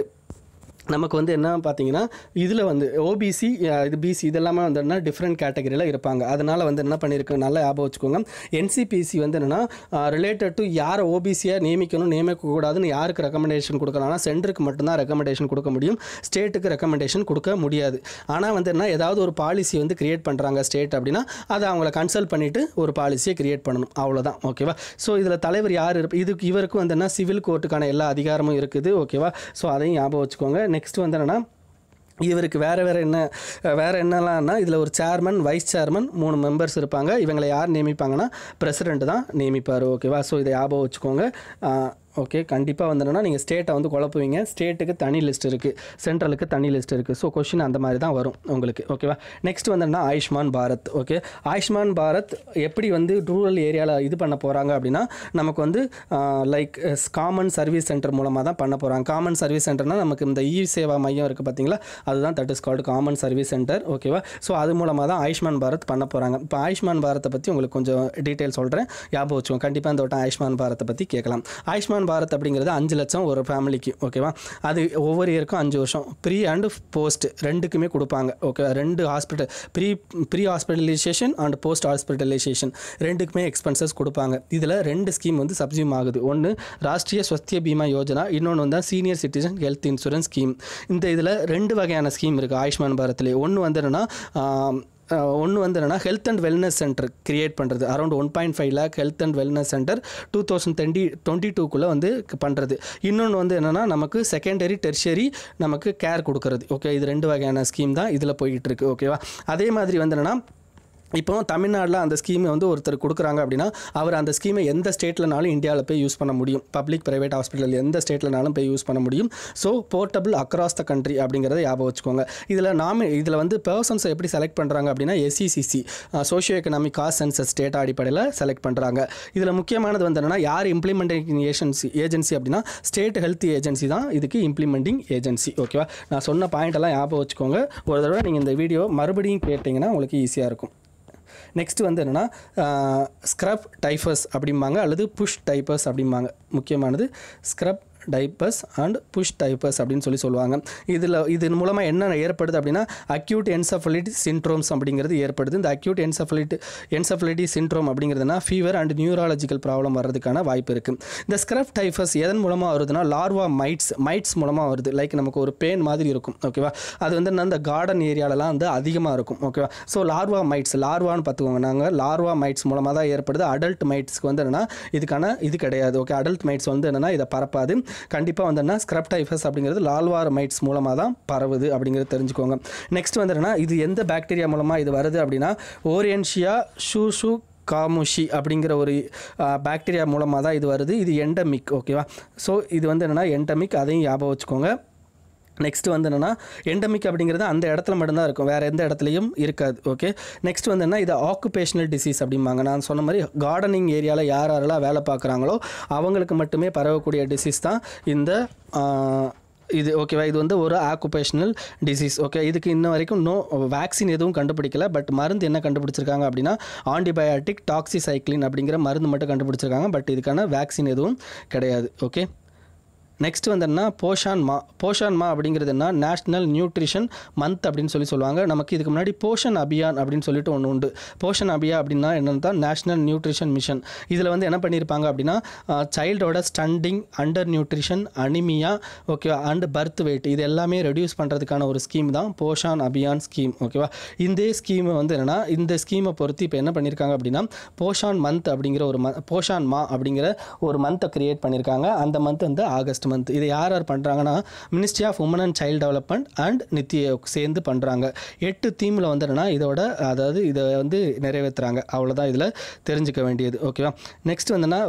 நமக்கு வந்து என்ன பார்த்தீங்கன்னா இதில் வந்து ஓபிசி இது பிசி இதெல்லாமே வந்து என்ன டிஃப்ரெண்ட் கேட்டகரியில் இருப்பாங்க. அதனால் வந்து என்ன பண்ணியிருக்கு நல்லா ஞாபகம் வச்சுக்கோங்க. என்சிபிசி வந்து என்னென்னா ரிலேட்டட் டு யாரை ஓபிசியாக நியமிக்கக்கூடாதுன்னு யாருக்கு ரெக்கமெண்டேஷன் கொடுக்கலாம்னா சென்டருக்கு மட்டும்தான் ரெக்கமெண்டேஷன் கொடுக்க முடியும், ஸ்டேட்டுக்கு ரெக்கமெண்டேஷன் கொடுக்க முடியாது. ஆனால் வந்து என்ன ஏதாவது ஒரு பாலிசி வந்து கிரியேட் பண்ணுறாங்க ஸ்டேட் அப்படின்னா அதை அவங்கள கன்சல்ட் பண்ணிவிட்டு ஒரு பாலிசியை கிரியேட் பண்ணணும், அவ்வளோதான், ஓகேவா. ஸோ இதில் தலைவர் யார் இவருக்கு வந்து என்ன சிவில் கோர்ட்டுக்கான எல்லா அதிகாரமும் இருக்குது, ஓகேவா. ஸோ அதையும் ஞாபகம் வச்சுக்கோங்க. நெக்ஸ்ட் வந்து என்னென்னா இவருக்கு வேறு என்னெல்லாம்னா இதில் ஒரு சேர்மன், வைஸ் சேர்மன், 3 மெம்பர்ஸ் இருப்பாங்க. இவங்களை யார் நியமிப்பாங்கன்னா பிரசிடெண்ட் தான் நியமிப்பார், ஓகேவா. ஸோ இதை ஞாபகம் வச்சுக்கோங்க. ஓகே கண்டிப்பாக வந்துன்னா நீங்கள் ஸ்டேட்டை வந்து குழப்புவீங்க. ஸ்டேட்டுக்கு தனி லிஸ்ட் இருக்குது, சென்ட்ரலுக்கு தனி லிஸ்ட் இருக்குது. ஸோ கொஷின் அந்த மாதிரி தான் வரும் உங்களுக்கு. ஓகேவா? நெக்ஸ்ட் வந்துன்னா ஆயுஷ்மான் பாரத். ஓகே, ஆயுஷ்மான் பாரத் எப்படி வந்து ரூரல் ஏரியாவில் இது பண்ண போகிறாங்க அப்படின்னா நமக்கு வந்து லைக் காமன் சர்வீஸ் சென்டர் மூலமாக தான் பண்ண போகிறாங்க. காமன் சர்வீஸ் சென்டர்னால் நமக்கு இந்த இ சேவா மையம் இருக்குது பார்த்தீங்களா, அதுதான் that is called common service centre. ஓகேவா? ஸோ அது மூலமாக தான் ஆயுஷ்மான் பாரத் பண்ண போகிறாங்க. இப்போ ஆயுஷ்மான் பாரத்தை பற்றி உங்களுக்கு கொஞ்சம் டீட்டெயில் சொல்கிறேன், ஞாபகம் வச்சுக்கோங்க. கண்டிப்பாக இந்த வட்டம் ஆயுஷ்மான் பாரத்தை பற்றி கேட்கலாம். ஆயுஷ்மான் பாரத் அப்படிங்கிறது 5 லட்சம் ஒரு ஃபேமிலிக்கு. ஓகேவா? அது ஒவ்வொரு இயருக்கும் 5 வருஷம் ப்ரீ அண்ட் போஸ்ட் ரெண்டுக்குமே கொடுப்பாங்க. Okay, 2 hospital pre hospitalisation and post hospitalisation ரெண்டுக்குமே எக்ஸ்பென்சஸ் கொடுப்பாங்க. இதில் 2 ஸ்கீம் வந்து சப்சியூம் ஆகுது. ஒன்று ராஷ்ட்ரிய ஸ்வஸ்திய பீமா யோஜனா, இன்னொன்று வந்து senior citizen health insurance scheme. இந்த இதில் 2 வகையான ஸ்கீம் இருக்குது ஆயுஷ்மான் பாரத்லேயே. ஒன்று வந்து என்னென்னா health and wellness centre create பண்ணுறது. Around 1.5 lakh health and wellness centre 2022 வந்து பண்ணுறது. இன்னொன்று வந்து என்னென்னா நமக்கு செகண்டரி டெர்ஷரி நமக்கு கேர் கொடுக்கறது. ஓகே, இது 2 வகையான ஸ்கீம் தான் இதில் போய்கிட்டு இருக்குது. ஓகேவா? அதே மாதிரி வந்து என்னென்னா இப்போ தமிழ்நாட்டில் அந்த ஸ்கீமை வந்து ஒருத்தர் கொடுக்குறாங்க அப்படின்னா அவர் அந்த ஸ்கீமை எந்த ஸ்டேட்லனாலும் இந்தியாவில் போய் யூஸ் பண்ண முடியும். பப்ளிக் ப்ரைவேட் ஹாஸ்பிட்டல் எந்த ஸ்டேட்லனாலும் போய் யூஸ் பண்ண முடியும். So portable across the country அப்படிங்கிறத ஞாபகம் வச்சுக்கோங்க. இதில் வந்து பர்சன்ஸை எப்படி செலக்ட் பண்ணுறாங்க அப்படின்னா SECC socio economic caste census data அடிப்படையில் செலக்ட் பண்ணுறாங்க. இதில் முக்கியமானது வந்து என்னென்னா யார் இம்ப்ளிமெண்டிங் ஏஜென்சி அப்படின்னா ஸ்டேட் ஹெல்த் ஏஜென்சி தான் இதுக்கு இம்ப்ளிமெண்டிங் ஏஜென்சி. ஓகேவா? நான் சொன்ன பாயிண்டெல்லாம் ஞாபகம் வச்சுக்கோங்க. ஒரு தடவை நீங்கள் இந்த வீடியோ மறுபடியும் கேட்டிங்கன்னா உங்களுக்கு ஈஸியாக இருக்கும். நெக்ஸ்ட் வந்து என்னென்னா ஸ்க்ரப் டைப்பர்ஸ் அப்படிம்பாங்க அல்லது புஷ் டைப்பர்ஸ் அப்படிம்பாங்க. முக்கியமானது scrub typhus and bush typhus அப்படின்னு சொல்லுவாங்க. இதன் மூலமாக என்ன ஏற்படுது அப்படின்னா அக்யூட் என்செஃபலைட்டிஸ் சிண்ட்ரோம்ஸ் அப்படிங்கிறது ஏற்படுது. இந்த அக்யூட் என்செஃபலைட்டிஸ் சிண்ட்ரோம் அப்படிங்கிறதுனா ஃபீவர் அண்ட் நியூராலஜிக்கல் ப்ராப்ளம் வர்றதுக்கான வாய்ப்பு இருக்குது. இந்த ஸ்க்ரப் டைப்பர்ஸ் எதன் மூலமாக வருதுன்னா லார்வா மைட்ஸ் மூலமாக வருது. லைக் நமக்கு ஒரு பேன் மாதிரி இருக்கும். ஓகேவா? அது வந்து அந்த கார்டன் ஏரியாலலாம் வந்து அதிகமாக இருக்கும். ஓகேவா? ஸோ லார்வான்னு பார்த்துக்கோங்க. நாங்கள் லார்வா மைட்ஸ் மூலமாக தான் ஏற்படுது. அடல்ட் மைட்ஸ்க்கு வந்து என்னென்னா இதுக்கான இது கிடையாது. ஓகே, அடல்ட் மைட்ஸ் வந்து என்னென்னா இதை பரப்பாது. கண்டிப்பாக வந்து ஸ்க்ரப் டைப்பஸ் அப்படிங்கிறது லார்வா மைட்ஸ் மூலமாக தான் பரவுது அப்படிங்கிறது தெரிஞ்சுக்கோங்க. நெக்ஸ்ட் வந்து என்னன்னா இது எந்த பாக்டீரியா மூலமாக இது வருது அப்படின்னா ஓரியன்ஷியா ஷூஷு காமுஷி அப்படிங்கிற ஒரு பாக்டீரியா மூலமாக தான் இது வருது. இது எண்டமிக். ஓகேவா? ஸோ இது வந்து என்னென்னா எண்டமிக், அதையும் ஞாபகம் வச்சுக்கோங்க. நெக்ஸ்ட் வந்து என்னென்னா எண்டமிக் அப்படிங்கிறது அந்த இடத்துல மட்டும்தான் இருக்கும், வேறு எந்த இடத்துலையும் இருக்காது. ஓகே, நெக்ஸ்ட் வந்து என்ன, இது ஆக்குபேஷனல் டிசீஸ் அப்படிம்பாங்க. நான் சொன்ன மாதிரி கார்டனிங் ஏரியாவில் யாரெல்லாம் வேலை பார்க்குறாங்களோ அவங்களுக்கு மட்டுமே பரவக்கூடிய டிசீஸ் தான் இந்த இது. ஓகேவா? இது வந்து ஒரு ஆக்குபேஷனல் டிசீஸ். ஓகே, இதுக்கு இன்ன வரைக்கும் வேக்சின் எதுவும் கண்டுபிடிக்கல. பட் மருந்து என்ன கண்டுபிடிச்சிருக்காங்க அப்படின்னா ஆன்டிபயாட்டிக் டாக்ஸிசைக்ளின் அப்படிங்கிற மருந்து மட்டும் கண்டுபிடிச்சிருக்காங்க. பட் இதுக்கான வேக்சின் எதுவும் கிடையாது. ஓகே, நெக்ஸ்ட் வந்து என்ன, போஷான் மா அப்படிங்கிறது என்ன, நேஷ்னல் நியூட்ரிஷன் மந்த் அப்படின்னு சொல்லுவாங்க. நமக்கு இதுக்கு முன்னாடி போஷன் அபியான் அப்படின்னு சொல்லிட்டு ஒன்று உண்டு. போஷன் அபியா அப்படின்னா என்னென்னு தான் நேஷ்னல் நியூட்ரிஷன் மிஷன். இதில் வந்து என்ன பண்ணியிருப்பாங்க அப்படின்னா சைல்டோட ஸ்டண்டிங், அண்டர் நியூட்ரிஷன், அனிமியா, ஓகேவா, அண்ட் பர்த் வெயிட் இது எல்லாமே ரெடியூஸ் பண்ணுறதுக்கான ஒரு ஸ்கீம் தான் போஷான் அபியான் ஸ்கீம். ஓகேவா? இந்த ஸ்கீமை வந்து என்னென்னா இந்த ஸ்கீமை பொறுத்து இப்போ என்ன பண்ணியிருக்காங்க அப்படின்னா போஷான் மந்த் அப்படிங்கிற ஒரு போஷான் மா அப்படிங்கிற ஒரு மந்த்தை கிரியேட் பண்ணியிருக்காங்க. அந்த மந்த் வந்து ஆகஸ்ட் மந்த். இதை யார் பண்ணுறாங்கன்னா ministry of women and child development and NITI Aayog சேர்ந்து பண்ணுறாங்க. 8 தீமில் வந்து என்னென்னா இதை வந்து நிறைவேற்றுறாங்க. அவ்வளோதான் இதில் தெரிஞ்சுக்க வேண்டியது. ஓகேவா? நெக்ஸ்ட் வந்துன்னா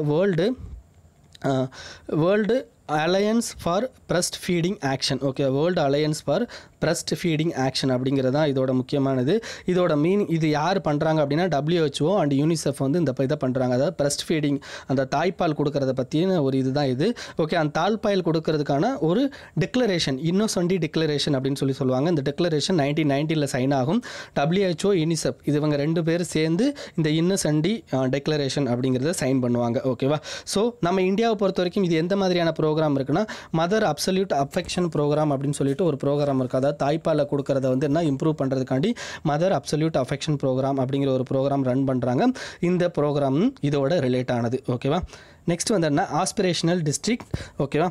world alliance for breast feeding action. Okay, world alliance for breast feeding action அப்படிங்கிறது தான் இதோட முக்கியமானது. இதோட மீனிங் இது யார் பண்ணுறாங்க அப்படின்னா WHO அண்ட் யூனிசெஃப் வந்து இந்த இதை பண்ணுறாங்க. அதாவது பிரஸ்ட் ஃபீடிங், அந்த தாய்ப்பால் கொடுக்கறத பற்றின ஒரு இதுதான் இது. ஓகே, அந்த தாய்ப்பால் கொடுக்கறதுக்கான ஒரு டிக்ளரேஷன், இன்னோசண்டி டிக்ளரேஷன் அப்படின்னு சொல்லுவாங்க. இந்த டிக்ளரேஷன் 1990 சைன் ஆகும். WHO, யூனிசெஃப் இவங்க 2 பேர் சேர்ந்து இந்த இன்னோசண்டி டிக்ளரேஷன் அப்படிங்கிறத சைன் பண்ணுவாங்க. ஓகேவா? ஸோ நம்ம இந்தியாவை பொறுத்த வரைக்கும் இது எந்த மாதிரியான ப்ரோக்ராம் இருக்குன்னா மதர் அப்சல்யூட் அஃபெக்ஷன் ப்ரோக்ராம் அப்படின்னு சொல்லிட்டு ஒரு ப்ரோக்ராம் இருக்குது. அதாவது தாய்ப்பாலை கொடுக்கறத வந்து என்ன இம்ப்ரூவ் பண்ணுறதுக்காண்டி மதர் அப்சல்யூட் அஃபெக்ஷன் ப்ரோக்ராம் அப்படிங்கிற ஒரு ப்ரோக்ராம் ரன் பண்ணுறாங்க. இந்த ப்ரோக்ராம் இதோட ரிலேட் ஆனது. ஓகேவா? நெக்ஸ்ட் வந்து என்ன, ஆஸ்பிரேஷனல் டிஸ்ட்ரிக்ட். ஓகேவா?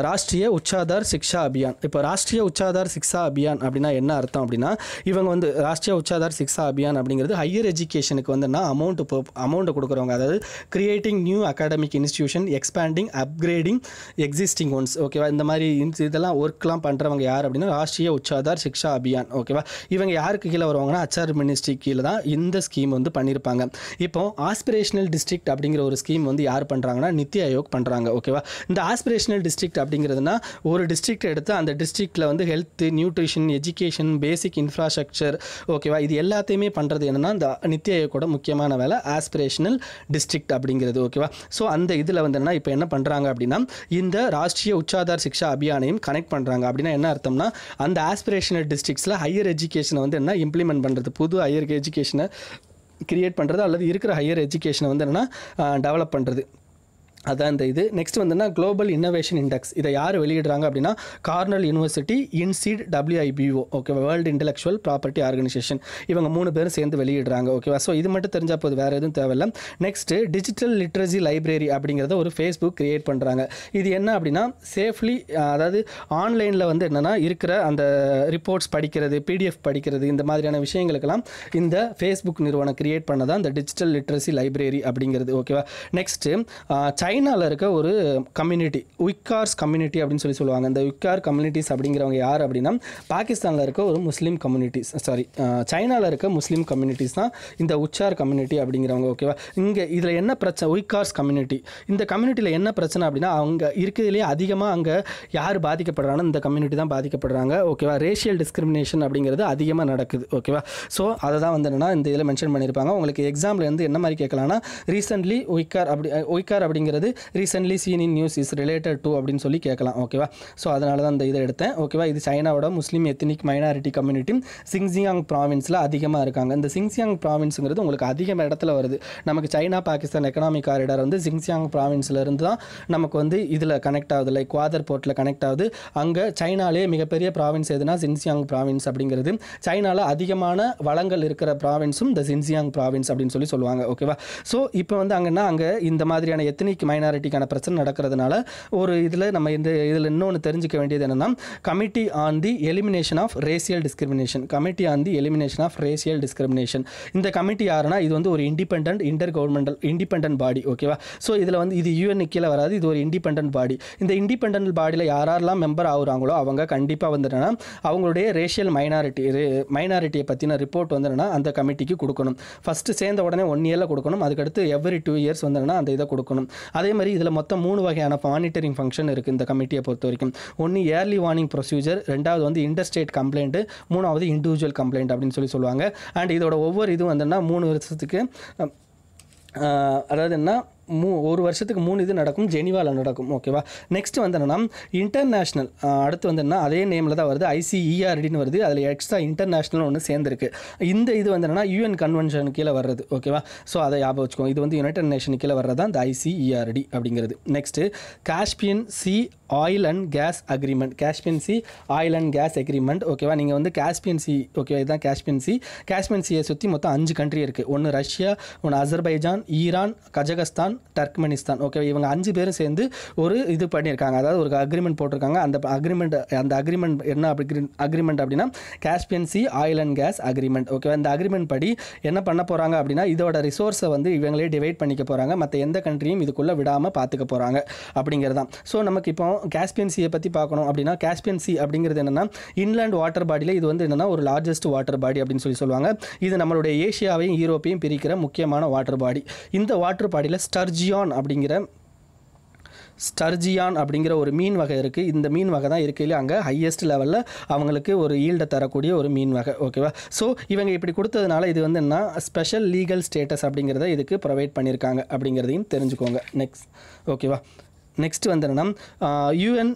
ராஷ்ட்ரிய உச்சாதார் சிக்ஷா அபியான். இப்போ ராஷ்ட்ரிய உச்சாதார் சிக்ஷா அபியான் அப்படின்னா என்ன அர்த்தம் அப்படின்னா இவங்க வந்து ராஷ்ட்ரிய உச்சாதார் சிக்ஷா அபியான் அப்படிங்கிறது ஹையர் எஜுகேஷனுக்கு வந்து என்ன அமௌண்ட்டை கொடுக்குறவங்க. அதாவது creating new academic institution, expanding, upgrading existing once. ஓகேவா? இந்த மாதிரி இதெல்லாம் ஒர்க்லாம் பண்ணுறவங்க யார் அப்படின்னா ராஷ்ட்ரிய உச்சாதார் சிக்ஷா அபியான். ஓகேவா? இவங்க யாருக்கு கீழே வருவாங்கன்னா HR மினிஸ்ட்ரி கீழே தான் இந்த ஸ்கீம் வந்து பண்ணியிருப்பாங்க. இப்போ ஆஸ்பிரேஷனல் டிஸ்ட்ரிக்ட் அப்படிங்கிற ஒரு ஸ்கீம் வந்து யார் பண்ணுறாங்க பண்ணுறாங்கன்னா நித்தி ஆயோக் பண்ணுறாங்க. ஓகேவா. இந்த ஆஸ்பிரேஷனல் டிஸ்ட்ரிக்ட் அப்படிங்கிறதுனா ஒரு டிஸ்ட்ரிக்ட் எடுத்து அந்த டிஸ்ட்ரிக்டில் வந்து ஹெல்த், நியூட்ரிஷன், எஜுகேஷன், பேசிக் இன்ஃப்ராஸ்ட்ரக்சர், ஓகேவா, இது எல்லாத்தையுமே பண்ணுறது என்னென்னா இந்த நித்தி ஆயோக்கோட முக்கியமான வேலை ஆஸ்பிரேஷனல் டிஸ்ட்ரிக்ட் அப்படிங்கிறது. ஓகேவா. ஸோ அந்த இதில் வந்து என்ன இப்போ என்ன பண்ணுறாங்க அப்படின்னா இந்த ராஷ்ட்ரிய உச்சாதார் சிக்ஷா அபியானையும் கனெக்ட் பண்ணுறாங்க. அப்படின்னா என்ன அர்த்தம்னா அந்த ஆஸ்பிரேஷனல் டிஸ்ட்ரிக்ஸில் ஹையர் எஜுகேஷனை வந்து என்ன இம்ப்ளிமெண்ட் பண்ணுறது, புது ஹையர் எஜுகேஷனை கிரியேட் பண்ணுறது அல்லது இருக்கிற ஹையர் எஜுகேஷனை வந்து என்னென்னா டெவலப் பண்ணுறது. அதான் இந்த இது. நெக்ஸ்ட் வந்துன்னா குளோபல் இன்னோவேஷன் இண்டெக்ஸ். இதை யார் வெளியிடுறாங்க அப்படின்னா கார்னல் யூனிவர்சிட்டி, இன்சீட், WIBO, ஓகேவா, வேர்ல்டு இன்டெலெக்சுவல் ப்ராப்பர்ட்டி ஆர்கனைசேஷன், இவங்க 3 பேரும் சேர்ந்து வெளியிடுறாங்க. ஓகேவா. ஸோ இது மட்டும் தெரிஞ்சால் போது, வேறு எதுவும் தேவையில்லை. நெக்ஸ்ட்டு டிஜிட்டல் லிட்ரஸி லைப்ரரி அப்படிங்கிறத ஒரு ஃபேஸ்புக் கிரியேட் பண்ணுறாங்க. இது என்ன அப்படின்னா சேஃப்லி, அதாவது ஆன்லைனில் வந்து என்னென்னா இருக்கிற அந்த ரிப்போர்ட்ஸ் படிக்கிறது, PDF படிக்கிறது, இந்த மாதிரியான விஷயங்களுக்கெல்லாம் இந்த ஃபேஸ்புக் நிறுவனம் கிரியேட் பண்ணதான் இந்த டிஜிட்டல் லிட்ரஸி லைப்ரரி அப்படிங்கிறது. ஓகேவா. நெக்ஸ்ட்டு சைனாவில் இருக்க ஒரு கம்யூனிட்டி, உய்கார்ஸ் கம்யூனிட்டி அப்படின்னு சொல்லுவாங்க. இந்த உய்கார் கம்யூனிட்டிஸ் அப்படிங்கிறவங்க யார் அப்படின்னா பாகிஸ்தானில் இருக்க ஒரு முஸ்லீம் கம்யூனிட்டிஸ், சைனாவில் இருக்க முஸ்லீம் கம்யூனிட்டிஸ் தான் இந்த உச்சார் கம்யூனிட்டி அப்படிங்கிறவங்க. ஓகேவா. இங்கே இதில் என்ன பிரச்சனை, உய்கார்ஸ் கம்யூனிட்டி, இந்த கம்யூனிட்டியில் என்ன பிரச்சனை அப்படின்னா அவங்க இருக்கிறதுலேயே அதிகமாக அங்கே யார் பாதிக்கப்படுறாங்கன்னா இந்த கம்யூனிட்டி தான் பாதிக்கப்படுறாங்க. ஓகேவா. ரேஷியல் டிஸ்கிரிமினேஷன் அப்படிங்கிறது அதிகமாக நடக்குது. ஓகேவா. ஸோ அதை தான் வந்து என்னென்னா இந்த இதில் மென்ஷன் பண்ணியிருப்பாங்க. உங்களுக்கு எக்ஸாம்பிள் வந்து என்ன மாதிரி கேட்கலாம்னா ரீசென்ட்லி உய்கார் அப்படிங்கிறது recently seen in news is related to அப்படின்னு சொல்லி கேட்கலாம். ஓகேவா. ஸோ அதனால தான் இந்த இதை எடுத்தேன். ஓகேவா. இது சைனாவோட முஸ்லீம் எத்னிக் மைனாரிட்டி கம்யூனிட்டி சிங்ஜியாங் ப்ராவின்ஸில் அதிகமாக இருக்காங்க. இந்த சிங்ஜியாங் ப்ராவின்ஸுங்கிறது உங்களுக்கு அதிகமாக இடத்துல வருது. நமக்கு சைனா பாகிஸ்தான் எக்கனாமிக் காரிடார் வந்து சிங்ஜியாங் ப்ராவின்ஸில் இருந்து தான் நமக்கு வந்து இதில் கனெக்ட் ஆகுது, லைக் குவாதர் போர்ட்டில் கனெக்ட் ஆகுது. அங்கே சைனாலே மிகப்பெரிய ப்ராவின்ஸ் எதுனா சிங்ஜியாங் ப்ராவின்ஸ் அப்படிங்கிறது. சைனாவில் அதிகமான வளங்கள் இருக்கிற ப்ராவின்ஸும் இந்த சிங்ஜியாங் ப்ராவின்ஸ் அப்படின்னு சொல்லுவாங்க. ஓகேவா. ஸோ இப்போ வந்து அங்கே இந்த மாதிரியான எத்தனிக் மைனாரிட்டிக்கான பிரச்சனை நடக்கிறதுனால ஒரு இதில் நம்ம இந்த இதில் இன்னொன்று தெரிஞ்சுக்க வேண்டியது என்னென்னா committee on the elimination of racial discrimination. Committee on the elimination of racial discrimination. இந்த கமிட்டி யாருன்னா இது வந்து ஒரு இண்டிபெண்டன்ட் பாடி. ஓகேவா. ஸோ இதில் வந்து இது UN கீழே வராது, இது ஒரு இண்டிபெண்டன்ட் பாடி. இந்த இண்டிபெண்டன்ட் பாடியில் யாரெல்லாம் மெம்பர் ஆகுறாங்களோ அவங்க கண்டிப்பாக வந்து என்னன்னா அவங்களுடைய ரேஷியல் மைனாரிட்டியை பற்றின ரிப்போர்ட் வந்து என்னன்னா அந்த கமிட்டிக்கு கொடுக்கணும். ஃபஸ்ட்டு சேர்ந்த உடனே 1 இயரில் கொடுக்கணும். அதுக்கடுத்து எவ்ரி 2 இயர்ஸ் வந்து என்னன்னா அந்த இதை கொடுக்கணும். அதே மாதிரி இதில் மொத்தம் 3 வகையான மானிட்டரிங் ஃபங்க்ஷன் இருக்குது இந்த கமிட்டியை பொறுத்த வரைக்கும். ஒன்று இயர்லி வார்னிங் ப்ரொசீஜர், 2வது வந்து இன்டர்ஸ்டேட் கம்ப்ளைண்ட்டு, 3வது இண்டிவிஜுவல் கம்ப்ளைண்ட் அப்படின்னு சொல்லுவாங்க. அண்ட் இதோட ஒவ்வொரு இது வந்துன்னா 3 வருஷத்துக்கு, அதாவது என்ன ஒரு வருஷத்துக்கு 3 இது நடக்கும், ஜெனிவாவில் நடக்கும். ஓகேவா. நெக்ஸ்ட் வந்து என்னன்னா இன்டர்நேஷ்னல், அடுத்து வந்து என்ன அதே நேமில் தான் வருது, ICERDன்னு வருது. அதில் எக்ஸ்ட்ரா இன்டர்நேஷ்னல் ஒன்று சேர்ந்துருக்கு. இந்த இது வந்து என்னன்னா UN கன்வென்ஷன் கீழே வர்றது. ஓகேவா. ஸோ அதை ஞாபகம் வச்சுக்கோங்க. இது வந்து யுனைடெட் நேஷன் கீழே வர்றது தான் இந்த ICERD அப்படிங்கிறது. Next Caspian sea oil and gas agreement. Caspian sea oil and gas agreement. ஓகேவா. நீங்கள் வந்து காஸ்பியன் சி, ஓகேவா, இதுதான் காஸ்பியன் சி. காஸ்பியன் சியை சுற்றி மொத்தம் 5 கண்ட்ரி இருக்குது. ஒன்று ரஷ்யா, ஒன்று Azerbaijan, Iran, Kazakhstan, Turkmenistan. Okay. இவங்க 5 பேரும் சேர்ந்து ஒரு இது பண்ணியிருக்காங்க, அதாவது ஒரு அக்ரிமெண்ட் போட்டிருக்காங்க. அந்த அக்ரிமெண்ட் என்ன அக்ரிமெண்ட் அப்படின்னா Caspian sea oil and gas agreement. ஓகேவா. இந்த அக்ரிமெண்ட் படி என்ன பண்ண போகிறாங்க அப்படின்னா இதோட ரிசோர்ஸை வந்து இவங்களே டிவைட் பண்ணிக்க போகிறாங்க, மற்ற எந்த கண்ட்ரியும் இதுக்குள்ளே விடாமல் பார்த்துக்க போகிறாங்க அப்படிங்கிறது தான். ஸோ நமக்கு இப்போ காஸ்பியன் சியை பற்றி பார்க்கணும் அப்படின்னா காஸ்பியன் சி அப்படிங்கிறது என்னென்னா இன்லேண்ட் வாட்டர் பாடியில் இது வந்து என்னென்னா ஒரு லார்ஜஸ்ட் வாட்டர் பாடி அப்படின்னு சொல்லுவாங்க. இது நம்மளுடைய ஏஷியாவையும் யூரோப்பையும் பிரிக்கிற முக்கியமான வாட்டர் பாடி. இந்த வாட்டர் பாடியில் ஸ்டர்ஜியான் அப்படிங்கிற ஒரு மீன் வகை இருக்குது. இந்த மீன் வகை தான் இருக்கையில் அங்கே ஹையஸ்ட் லெவலில் அவங்களுக்கு ஒரு ஈல்டை தரக்கூடிய ஒரு மீன் வகை. ஓகேவா. ஸோ இவங்க இப்படி கொடுத்ததுனால இது வந்து என்ன ஸ்பெஷல் லீகல் ஸ்டேட்டஸ் அப்படிங்கிறத இதுக்கு ப்ரொவைட் பண்ணியிருக்காங்க அப்படிங்கிறதையும் தெரிஞ்சுக்கோங்க. நெக்ஸ்ட். ஓகேவா. நெக்ஸ்ட் வந்து என்னன்னா US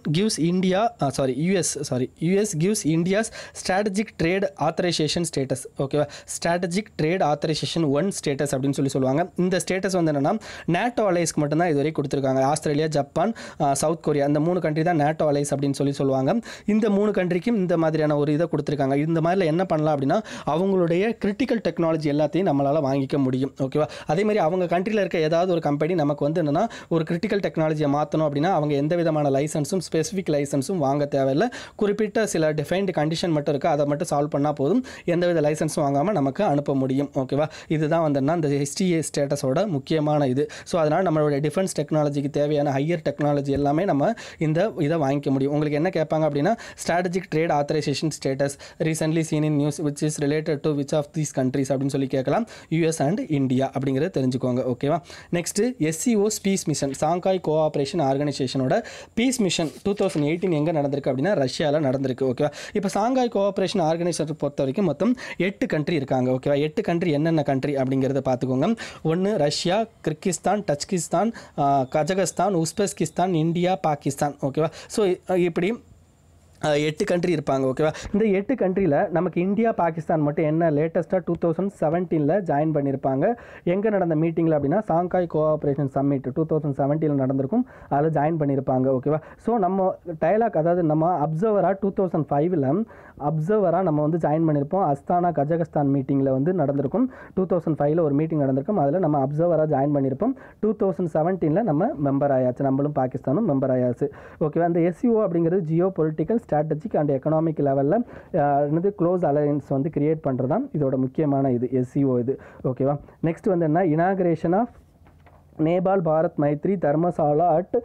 gives India's strategic trade authorization status. ஓகேவா. strategic trade authorization 1 ஸ்டேட்டஸ் அப்படின்னு சொல்லுவாங்க. இந்த ஸ்டேட்டஸ் வந்து என்னன்னா நேட்டோ அலைஸ்க்கு மட்டும்தான் இதுவரை கொடுத்துருக்காங்க. ஆஸ்திரேலியா, ஜப்பான், சவுத் கொரியா, இந்த 3 கண்ட்ரி தான் நேட்டோ அலைஸ் அப்படின்னு சொல்லுவாங்க. இந்த 3 கண்ட்ரிக்கும் இந்த மாதிரியான ஒரு இதை கொடுத்துருக்காங்க. இந்த மாதிரில என்ன பண்ணலாம் அப்படின்னா அவங்களுடைய கிரிட்டிக்கல் டெக்னாலஜி எல்லாத்தையும் நம்மளால் வாங்கிக்க முடியும். ஓகேவா. அதே மாதிரி அவங்க கண்ட்ரியில் இருக்க ஏதாவது ஒரு கம்பெனி நமக்கு வந்து என்னன்னா ஒரு கிரிட்டிக்கல் டெக்னாலஜியை மாற்றணும் அப்படின்னா அவங்க எந்த விதமான லைசன்ஸும் ஸ்பெசிஃபிக் லைசன்ஸும் வாங்க தேவையில்லை. குறிப்பிட்ட சில டிஃபைன்டு கண்டிஷன் மட்டும் இருக்குது, அதை மட்டும் சால்வ் பண்ணால் போதும், எந்தவித லைசன்ஸும் வாங்காமல் நமக்கு அனுப்ப முடியும். ஓகேவா, இதுதான் வந்துன்னா இந்த STA ஸ்டேட்டஸோட முக்கியமான இது. ஸோ அதனால் நம்மளோட டிஃபென்ஸ் டெக்னாலஜிக்கு தேவையான ஹையர் டெக்னாலஜி எல்லாமே நம்ம இதை வாங்கிக்க முடியும். உங்களுக்கு என்ன கேட்பாங்க அப்படின்னா strategic trade authorisation status recently seen in news which is related to which of these countries அப்படின்னு சொல்லி கேட்கலாம். US அண்ட் இந்தியா அப்படிங்கிறத தெரிஞ்சுக்கோங்க. ஓகேவா, next SCO peace mission, Shanghai cooperation ஆர்கனைசேஷனோட பீஸ் மிஷன் 2018 எங்கே நடந்திருக்கு அப்படின்னா ரஷ்யாவில் நடந்திருக்கு. ஓகேவா, இப்போ சாங்காய் கோஆப்ரேஷன் ஆர்கனைசேஷன் பொறுத்த வரைக்கும் மொத்தம் 8 கண்ட்ரி இருக்காங்க. ஓகேவா, 8 கண்ட்ரி என்னென்ன கண்ட்ரி அப்படிங்கிறத பார்த்துக்கோங்க. ஒன்று Russia, Kyrgyzstan, Tajikistan, Kazakhstan, Uzbekistan, India, Pakistan. ஓகேவா, ஸோ இப்படி 8 கண்ட்ரி இருப்பாங்க. ஓகேவா, இந்த 8 கண்ட்ரியில் நமக்கு இந்தியா பாகிஸ்தான் மட்டும் என்ன லேட்டஸ்ட்டாக 2017 ஜாயின் பண்ணியிருப்பாங்க. எங்கே நடந்த மீட்டிங்கில் அப்படின்னா சாங்காய் கோஆப்ரேஷன் சம்மிட் 2017 நடந்திருக்கும், அதில் ஜாயின் பண்ணியிருப்பாங்க. ஓகேவா, ஸோ நம்ம டயலாக் அதாவது நம்ம அப்சர்வராக 2005 அப்சர்வராக நம்ம வந்து ஜாயின் பண்ணியிருப்போம். அஸ்தானா கஜகஸ்தான் மீட்டிங்கில் வந்து நடந்திருக்கும். 2005 ஒரு மீட்டிங் நடந்திருக்கும், அதில் நம்ம அப்சர்வராக ஜாயின் பண்ணியிருப்போம். 2017 நம்ம மெம்பர் ஆயாச்சு, நம்மளும் பாகிஸ்தானும் மெம்பர் ஆயாச்சு. ஓகேவா, அந்த SCO அப்படிங்கிறது Jio political strategic and economic லெவலில் வந்து க்ளோஸ் அலையன்ஸ் வந்து கிரியேட் பண்ணுறது தான் இதோட முக்கியமான இது SCO இது. ஓகேவா, நெக்ஸ்ட் வந்து என்ன, inauguration of Nepal Bharat Maitri Dharmashala at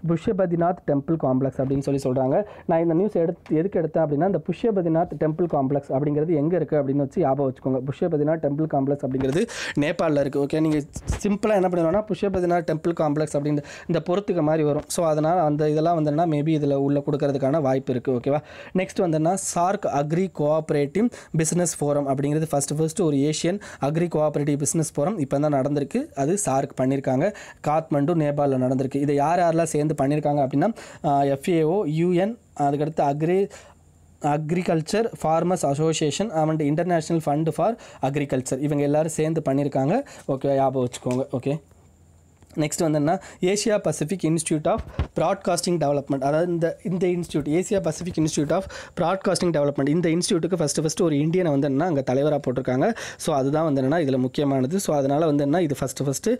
Pashupatinath temple complex அப்படின்னு சொல்கிறாங்க. நான் இந்த நியூஸ் எதுக்கு எடுத்தேன் அப்படின்னா இந்த புஷ்யபதிநாத் டெம்பிள் காம்ப்ளெக்ஸ் அப்படிங்கிறது எங்கே இருக்குது அப்படின்னு வச்சு ஞாபகம் வச்சுக்கோங்க. புஷ்யபதிநாத் டெம்பிள் காம்ப்ளெக்ஸ் அப்படிங்கிறது நேபாளில் இருக்குது. ஓகே, நீங்கள் சிம்பிளாக என்ன பண்ணுவோம்னா புஷ்யபதிநாத் டெம்பிள் காம்ப்ளெக்ஸ் அப்படின்னு இந்த பொறுத்துக்க மாதிரி வரும். ஸோ அதனால் அந்த இதெல்லாம் வந்துன்னா மேபி இதில் உள்ள கொடுக்கறதுக்கான வாய்ப்பு இருக்குது. ஓகேவா, நெக்ஸ்ட் வந்துன்னா SAARC agri cooperative business forum அப்படிங்கிறது ஃபஸ்ட்டு ஒரு Asian agri cooperative business forum இப்போ தான் நடந்திருக்கு. அது சார்க் பண்ணியிருக்காங்க, காத்மண்டு நேபாளில் நடந்திருக்கு. இதை யாரெல்லாம் சேர்ந்து பண்ணியிருக்காங்க அப்படின்னா FAO, UN, அதுக்கடுத்து agriculture farmers association and international fund for agriculture, இவங்க எல்லோரும் சேர்ந்து பண்ணியிருக்காங்க. ஓகே, ஞாபகம் வச்சுக்கோங்க. ஓகே, நெக்ஸ்ட் வந்துன்னா Asia Pacific institute of broadcasting development, அதாவது இந்த institute Asia Pacific institute of broadcasting development, இந்த இன்ஸ்டியூட்டுக்கு ஃபஸ்ட்டு ஒரு இந்தியனை வந்து என்ன அங்கே தலைவராக போட்டிருக்காங்க. ஸோ அதுதான் வந்து என்னன்னா இதில் முக்கியமானது. ஸோ அதனால் வந்து என்ன இது ஃபஸ்ட்டு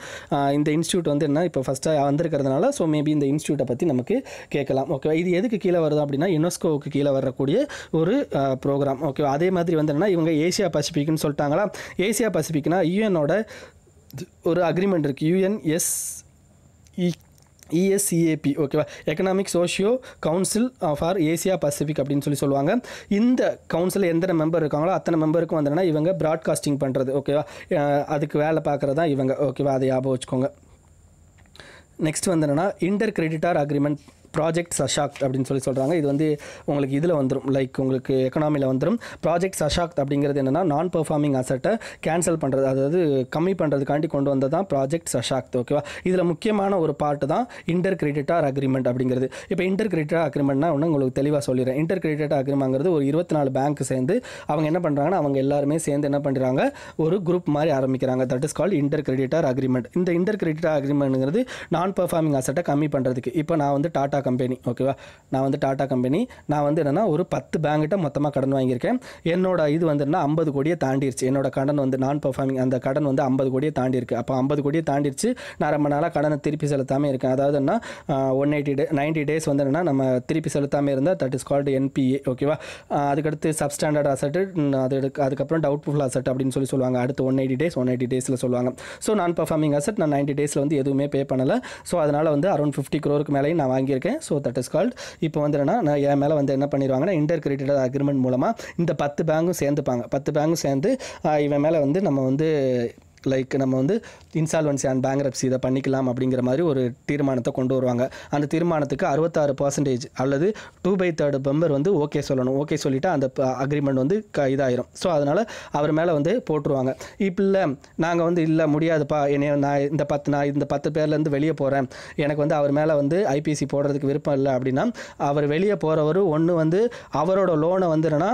இந்த இன்ஸ்டியூட் வந்து என்ன இப்போ ஃபஸ்ட்டாக வந்திருக்கிறதுனால ஸோ மேபி இந்த இன்ஸ்டியூட்டை பற்றி நமக்கு கேட்கலாம். ஓகேவா, இது எதுக்கு கீழே வருது அப்படின்னா யுனெஸ்கோவுக்கு கீழே வரக்கூடிய ஒரு ப்ரோக்ராம். ஓகேவா, அதே மாதிரி வந்து என்னன்னா இவங்க ஏசியா பசிபிக்னு சொல்லிட்டாங்களா. ஏசியா பசிபிக்னா யூஎனோட ஒரு அக்ரிமெண்ட் இருக்குது, ESCAP. ஓகேவா, economic socio council for Asia Pacific அப்படின்னு சொல்லுவாங்க. இந்த கவுன்சில் எத்தனை மெம்பர் இருக்காங்களோ அத்தனை மெம்பருக்கும் வந்துன்னா இவங்க ப்ராட்காஸ்டிங் பண்ணுறது. ஓகேவா, அதுக்கு வேலை பார்க்குறது தான் இவங்க. ஓகேவா, அதை ஞாபகம் வச்சுக்கோங்க. நெக்ஸ்ட் வந்து என்னென்னா இன்டர் கிரெடிட்டார் அக்ரிமெண்ட் ப்ராஜெக்ட் சஷாக்ட் அப்படின்னு சொல்கிறாங்க. இது வந்து உங்களுக்கு இதில் வந்துடும், லைக் உங்களுக்கு எக்கனாமியில் வந்துடும். ப்ராஜெக்ட் சஷாக்ட் அப்படிங்கிறது என்னென்னா நான் பெர்ஃபார்மிங் அசட்டை கேன்சல் பண்ணுறது, அதாவது கம்மி பண்ணுறதுக்காண்டி கொண்டு வந்தது தான் ப்ராஜெக்ட் சஷாக்ட். ஓகேவா, இதில் முக்கியமான ஒரு பார்ட்டு தான் இன்டர் கிரெடிட்டார் அக்ரிமெண்ட் அப்படிங்கிறது. இப்போ இன்டர் கிரெடிட்டார் அக்ரிமெண்ட்னா ஒன்று உங்களுக்கு தெளிவாக சொல்லிடுறேன். இன்டர் கிரெடிட்டார் அக்ரிமெண்ட்ங்கிறது ஒரு 24 பேங்க் சேர்ந்து அவங்க என்ன பண்ணுறாங்கன்னா அவங்க எல்லாருமே சேர்ந்து என்ன பண்ணுறாங்க ஒரு குரூப் மாதிரி ஆரம்பிக்கிறாங்க. That is called inter creditor agreement. இந்த இன்டர் கிரெடிட்டார் அக்ரிமெண்ட்ங்கிறது நான் பெர்ஃபார்மிங் அசட்டை கம்மி பண்ணுறதுக்கு. இப்போ நான் வந்து டாடா கம்பெனி, ஓகேவா, நான் வந்து டாடா கம்பெனி, நான் வந்து என்னென்னா ஒரு 10 பேங்கிட்ட மொத்தமாக கடன் வாங்கியிருக்கேன். என்னோட இது வந்துன்னா 50 கோடியை தாண்டிடுச்சு. என்னோட கடன் வந்து நான் பெர்ஃபார்மிங் அந்த கடன் வந்து 50 கோடியை தாண்டிருக்கு. அப்போ 50 கோடியை தாண்டிடுச்சு, நான் ரொம்ப நாளாக கடனை திருப்பி செலுத்தாமல் இருக்கேன். அதாவதுன்னா 90 டேஸ் வந்து என்னென்னா நம்ம திருப்பி செலுத்தாமல் இருந்தால் தட் இஸ் கால்டு NPA. ஓகேவா, அதுக்கடுத்து சப்ஸ்டாண்டர்ட் அசட்டு, அதுக்கப்புறம் டவுட்ஃபுல் அசட் அப்படின்னு சொல்லுவாங்க. அடுத்து 180 டேஸில் சொல்லுவாங்க. ஸோ நான் பெர்ஃபார்மிங் அசட் நான் 90 டேஸில் வந்து எதுவுமே பே பண்ணலை. ஸோ அதனால் வந்து அரௌண்ட் 50 crore மேலேயும் நான் வாங்கியிருக்கேன். ஸோ தட் இஸ் கால்ட் இப்போ வந்து என்னன்னா என் மேலே வந்து என்ன பண்ணிடுவாங்கன்னா இன்டர் கிரெடிட்டார் அக்ரிமெண்ட் மூலமாக இந்த 10 பேங்கும் சேர்ந்துப்பாங்க. 10 பேங்கும் சேர்ந்து இவன் மேலே வந்து நம்ம வந்து லைக் நம்ம வந்து இன்சால்வன்சி அண்ட் பேங்க்ரப்சி இதை பண்ணிக்கலாம் அப்படிங்கிற மாதிரி ஒரு தீர்மானத்தை கொண்டு வருவாங்க. அந்த தீர்மானத்துக்கு 66% அல்லது 2/3 மெம்பர் வந்து ஓகே சொல்லணும். ஓகே சொல்லிவிட்டு அந்த அக்ரிமெண்ட் வந்து இதாயிரும். ஸோ அதனால் அவர் மேலே வந்து போட்டுருவாங்க. இப்போ இல்லை நாங்கள் வந்து இல்லை முடியாதுப்பா, நான் இந்த 10 பேர்லேருந்து வெளியே போகிறேன், எனக்கு வந்து அவர் மேலே வந்து IPC போடுறதுக்கு விருப்பம் இல்லை அப்படின்னா அவர் வெளியே போகிறவர் ஒன்று வந்து அவரோட லோனை வந்து என்னென்னா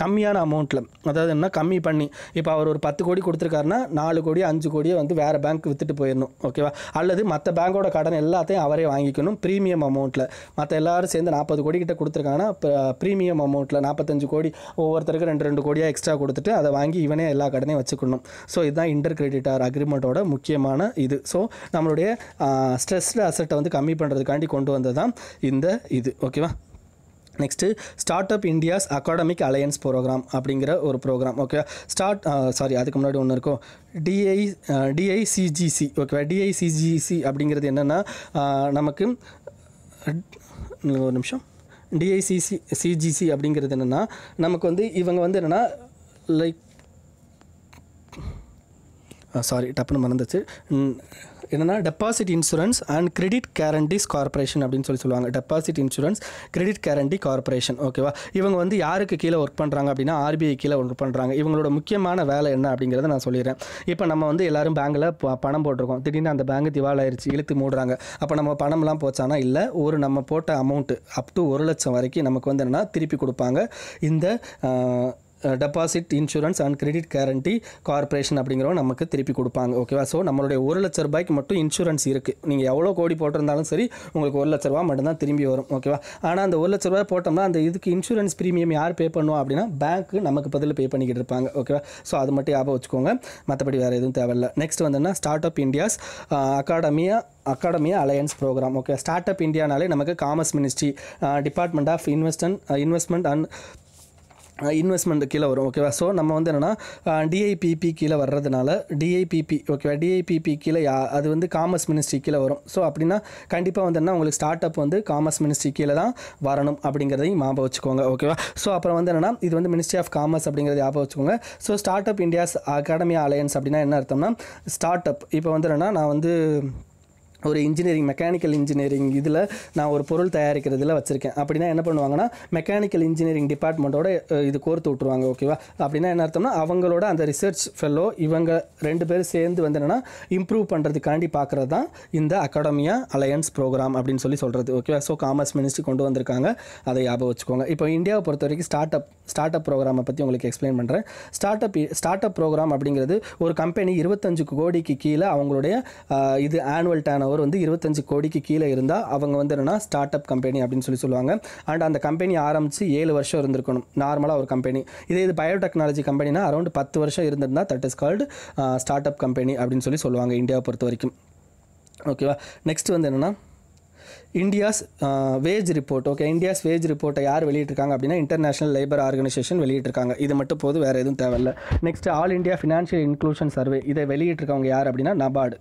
கம்மியான அமௌண்ட்டில், அதாவது என்ன கம்மி பண்ணி, இப்போ அவர் ஒரு 10 கோடி கொடுத்துருக்காரு கொடுத்துருக்காருன்னா 4 கோடி 5 கோடியை வந்து வேறு பேங்க் விற்றுட்டு போயிடணும். ஓகேவா? அல்லது மற்ற பேங்கோட கடன் எல்லாத்தையும் அவரே வாங்கிக்கணும் ப்ரீமியம் அமௌண்ட்டில். மற்ற எல்லாரும் சேர்ந்து 40 கோடி கிட்ட கொடுத்துருக்காங்கன்னா ப்ரீமியம் அமௌண்ட்டில் 45 கோடி ஒவ்வொருத்தருக்கு 2 கோடியாக எக்ஸ்ட்ரா கொடுத்துட்டு அதை வாங்கி இவனே எல்லா கடனையும் வச்சுக்கணும். ஸோ இதுதான் இன்டர் கிரெடிட்டார் அக்ரிமெண்ட்டோட முக்கியமான இது. ஸோ நம்மளுடைய ஸ்ட்ரெஸ்டு அசெட்டை வந்து கம்மி பண்ணுறதுக்காண்டி கொண்டு வந்தது தான் இந்த இது. ஓகேவா? Next start up India's academic alliance programme அப்படிங்கிற ஒரு ப்ரோக்ராம். ஓகேவா? அதுக்கு முன்னாடி ஒன்று இருக்கும், டிஐசிஜிசி. ஓகேவா? டிஐசிஜிசி அப்படிங்கிறது என்னென்னா நமக்கு ஒரு நிமிஷம் சிஜிசி அப்படிங்கிறது என்னென்னா நமக்கு வந்து இவங்க வந்து என்னென்னா லைக் டப்புன்னு மறந்துச்சு. என்னென்னா deposit insurance and credit guarantees corporation அப்படின்னு சொல்லுவாங்க. Deposit insurance credit guarantee corporation. ஓகேவா? இவங்க வந்து யாருக்கு கீழே ஒர்க் பண்ணுறாங்க அப்படின்னா ஆர்பிஐ கீழே ஒர்க் பண்ணுறாங்க. இவங்களோட முக்கியமான வேலை என்ன அப்படிங்கிறத நான் சொல்லிடுறேன். இப்போ நம்ம வந்து எல்லோரும் பேங்கில் பணம் போட்டிருக்கோம். திடீர்னு அந்த பேங்க் திவாலாயிருச்சு, இழுத்து மூடுறாங்க. அப்போ நம்ம பணம்லாம் போச்சானா இல்லை, நம்ம போட்ட அமௌண்ட்டு அப் டு 1 லட்சம் வரைக்கும் நமக்கு வந்து என்னென்னா திருப்பி கொடுப்பாங்க இந்த deposit insurance and credit guarantee corporation அப்படிங்கிறவங்க நமக்கு திருப்பி கொடுப்பாங்க. ஓகேவா? ஸோ நம்மளுடைய 1 லட்ச ரூபாய்க்கு மட்டும் இன்சூரன்ஸ் இருக்குது. நீங்கள் எவ்வளோ கோடி போட்டிருந்தாலும் சரி உங்களுக்கு 1 லட்ச ரூபா மட்டும்தான் திரும்பி வரும். ஓகேவா? ஆனால் அந்த 1 லட்ச ரூபாய் போட்டோம்னா அந்த இதுக்கு இன்சூரன்ஸ் ப்ரீமியம் யார் பே பண்ணுவோம் அப்படின்னா பேங்க்கு நமக்கு பதில் பே பண்ணிக்கிட்டு இருப்பாங்க. ஓகேவா? ஸோ அது மட்டும் ஞாபகம் வச்சுக்கோங்க, மற்றபடி வேறு எதுவும் தேவையில்லை. நெக்ஸ்ட் வந்துன்னா start up India's academia alliance programme. Okay, start up இந்தியானாலே நமக்கு commerce ministry, department of investment and investment கீழே வரும். ஓகேவா? ஸோ நம்ம வந்து என்னென்னா டிஐபிபி கீழே வர்றதுனால டிஐபிபி, ஓகேவா, டிஐபிபி கீழே அது வந்து காமர்ஸ் மினிஸ்ட்ரி கீழே வரும். ஸோ அப்படின்னா கண்டிப்பாக வந்து என்ன உங்களுக்கு ஸ்டார்ட் அப் வந்து காமர்ஸ் மினிஸ்ட்ரி கீழே தான் வரணும் அப்படிங்கிறதையும் ஞாபகம் வச்சுக்கோங்க. ஓகேவா? ஸோ அப்புறம் வந்து என்னென்னா இது வந்து மினிஸ்ட்ரி ஆஃப் காமர்ஸ் அப்படிங்கிறத ஞாபகம் வச்சுக்கோங்க. So start up India's academia alliance அப்படின்னா என்ன அர்த்தம்னா ஸ்டார்ட் அப். இப்போ வந்து என்னென்னா நான் வந்து ஒரு இன்ஜினியரிங், மெக்கானிக்கல் இன்ஜினியரிங் இதில் நான் ஒரு பொருள் தயாரிக்கிறதுல வச்சுருக்கேன் அப்படின்னா என்ன பண்ணுவாங்கன்னா மெக்கானிக்கல் இன்ஜினியரிங் டிபார்ட்மெண்ட்டோட இது கோர்த்து விட்ருவாங்க. ஓகேவா? அப்படின்னா என்ன அர்த்தம்னா அவங்களோட அந்த ரிசர்ச் ஃபெல்லோ இவங்க 2 பேரும் சேர்ந்து வந்து என்னென்னா இம்ப்ரூவ் பண்ணுறதுக்காண்டி பார்க்குறது தான் இந்த அகாடமியா அலையன்ஸ் ப்ரோக்ராம் அப்படின்னு சொல்கிறது. ஓகேவா? ஸோ காமர்ஸ் மினிஸ்ட்ரி கொண்டு வந்திருக்காங்க, அதை ஞாபகம் வச்சுக்கோங்க. இப்போ இந்தியாவை பொறுத்த வரைக்கும் ஸ்டார்ட் அப் ப்ரோக்ராமை பற்றி உங்களுக்கு எக்ஸ்பிளைன் பண்ணுறேன். ஸ்டார்ட் அப் ப்ரோக்ராம் அப்படிங்கிறது ஒரு கம்பெனி 25 கோடிக்கு கீழே அவங்களுடைய இது ஆனுவல் டர்ன் ஓவர் வந்து 25 கோடிக்கு கீழே இருந்தால் அவங்க வந்து என்னென்னா ஸ்டார்ட் அப் கம்பெனி அப்படின்னு சொல்லுவாங்க. அண்ட் அந்த கம்பெனி ஆரம்பித்து 7 வருஷம் இருந்திருக்கணும் நார்மலாக ஒரு கம்பெனி. இது பயோடெக்னாலஜி கம்பெனினா அரௌண்ட் 10 வருஷம் இருந்திருந்தால் that is called start up company அப்படின்னு சொல்லுவாங்க இந்தியாவை பொறுத்த வரைக்கும். ஓகேவா? நெக்ஸ்ட் வந்து என்னென்னா India's wage report. Okay, India's wage ரிப்போர்ட்டை யார் வெளியிட்டிருக்காங்க அப்படின்னா இன்டர்நேஷனல் லேபர் ஆர்கனைசேஷன் வெளியிட்டிருக்காங்க. இது மட்டும் போது, வேறு எதுவும் தேவையில்லை. Next all India financial inclusion survey, இதை வெளியிட்டிருக்கவங்க யார் அப்படின்னா நபார்டு,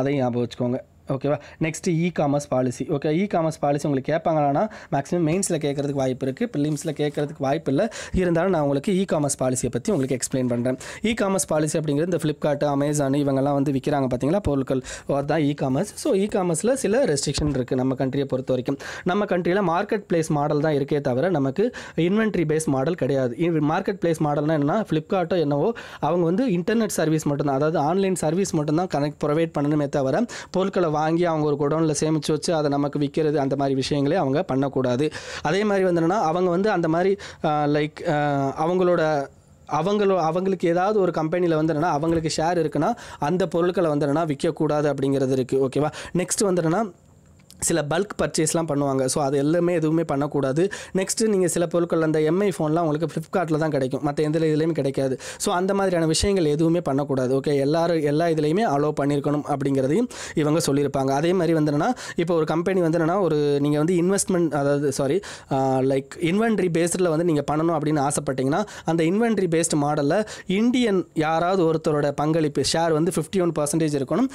அதையும் ஞாபகம் வச்சுக்கோங்க. ஓகேவா? Next commerce policy. Okay, commerce policy உங்களுக்கு கேட்பாங்களான்னா மேக்ஸிமம் மெயின்ஸில் கேட்கறதுக்கு வாய்ப்பு இருக்குது, ப்ரிலிம்ஸில் கேட்கறதுக்கு வாய்ப்பு இல்லை. இருந்தாலும் நான் உங்களுக்கு காமர்ஸ் பாலிசியை பற்றி உங்களுக்கு எக்ஸ்பிளைன் பண்ணுறேன். காமர்ஸ் பாலிசி அப்படிங்கிறது இந்த ஃப்ளிப்கார்ட், அமேசான் இவங்கெல்லாம் வந்து விற்கிறாங்க பார்த்தீங்களா பொருட்கள், அதுதான் காமர்ஸ். ஸோ காமர்ஸில் சில ரெஸ்ட்ரிக்ஷன் இருக்குது நம்ம கண்ட்ரியை பொறுத்த வரைக்கும். நம்ம கண்ட்ரியில் மார்க்கெட் பிளேஸ் மாடல் தான் இருக்கே தவிர நமக்கு இன்வென்ட்ரி பேஸ் மாடல் கிடையாது. மார்க்கெட் பிளேஸ் மாடல்னால் என்னன்னா ஃப்ளிப்கார்ட்டோ என்னவோ அவங்க வந்து இன்டர்நெட் சர்வீஸ் மட்டும்தான், அதாவது ஆன்லைன் சர்வீஸ் மட்டும்தான் ப்ரொவைட் பண்ணணுமே தவிர பொருட்களை வாங்கி அவங்க ஒரு குடோனில் சேமித்து வச்சு அதை நமக்கு விற்கிறது அந்த மாதிரி விஷயங்களே அவங்க பண்ணக்கூடாது. அதே மாதிரி வந்துன்னா அவங்க வந்து அந்த மாதிரி லைக் அவங்களுக்கு ஏதாவது ஒரு கம்பெனியில் வந்து என்னென்னா அவங்களுக்கு ஷேர் இருக்குன்னா அந்த பொருட்களை வந்து என்னென்னா விற்கக்கூடாது அப்படிங்கிறது இருக்குது. ஓகேவா? நெக்ஸ்ட் வந்து என்னென்னா சில பல்க் பர்ச்சேஸ்லாம் பண்ணுவாங்க. ஸோ அது எல்லாமே எதுவுமே பண்ணக்கூடாது. நெக்ஸ்ட்டு நீங்கள் சில பொருட்கள் அந்த எம்ஐ ஃபோன்லாம் உங்களுக்கு ஃப்ளிப்கார்ட்டில் தான் கிடைக்கும், மற்ற எந்த இதுலேயுமே கிடைக்காது. ஸோ அந்த மாதிரியான விஷயங்கள் எதுவுமே பண்ணக்கூடாது. ஓகே, எல்லா இதுலேயுமே அலோவ் பண்ணியிருக்கணும் அப்படிங்கிறதையும் இவங்க சொல்லியிருப்பாங்க. அதே மாதிரி வந்துன்னா இப்போ ஒரு கம்பெனி வந்து என்னென்னா ஒரு நீங்கள் வந்து லைக் இன்வென்ட்ரி பேஸ்டில் வந்து நீங்கள் பண்ணணும் அப்படின்னு ஆசைப்பட்டீங்கன்னா அந்த இன்வென்ட்ரி பேஸ்டு மாடலில் இந்தியன் யாராவது ஒருத்தரோட பங்களிப்பு ஷேர் வந்து 51% இருக்கணும்.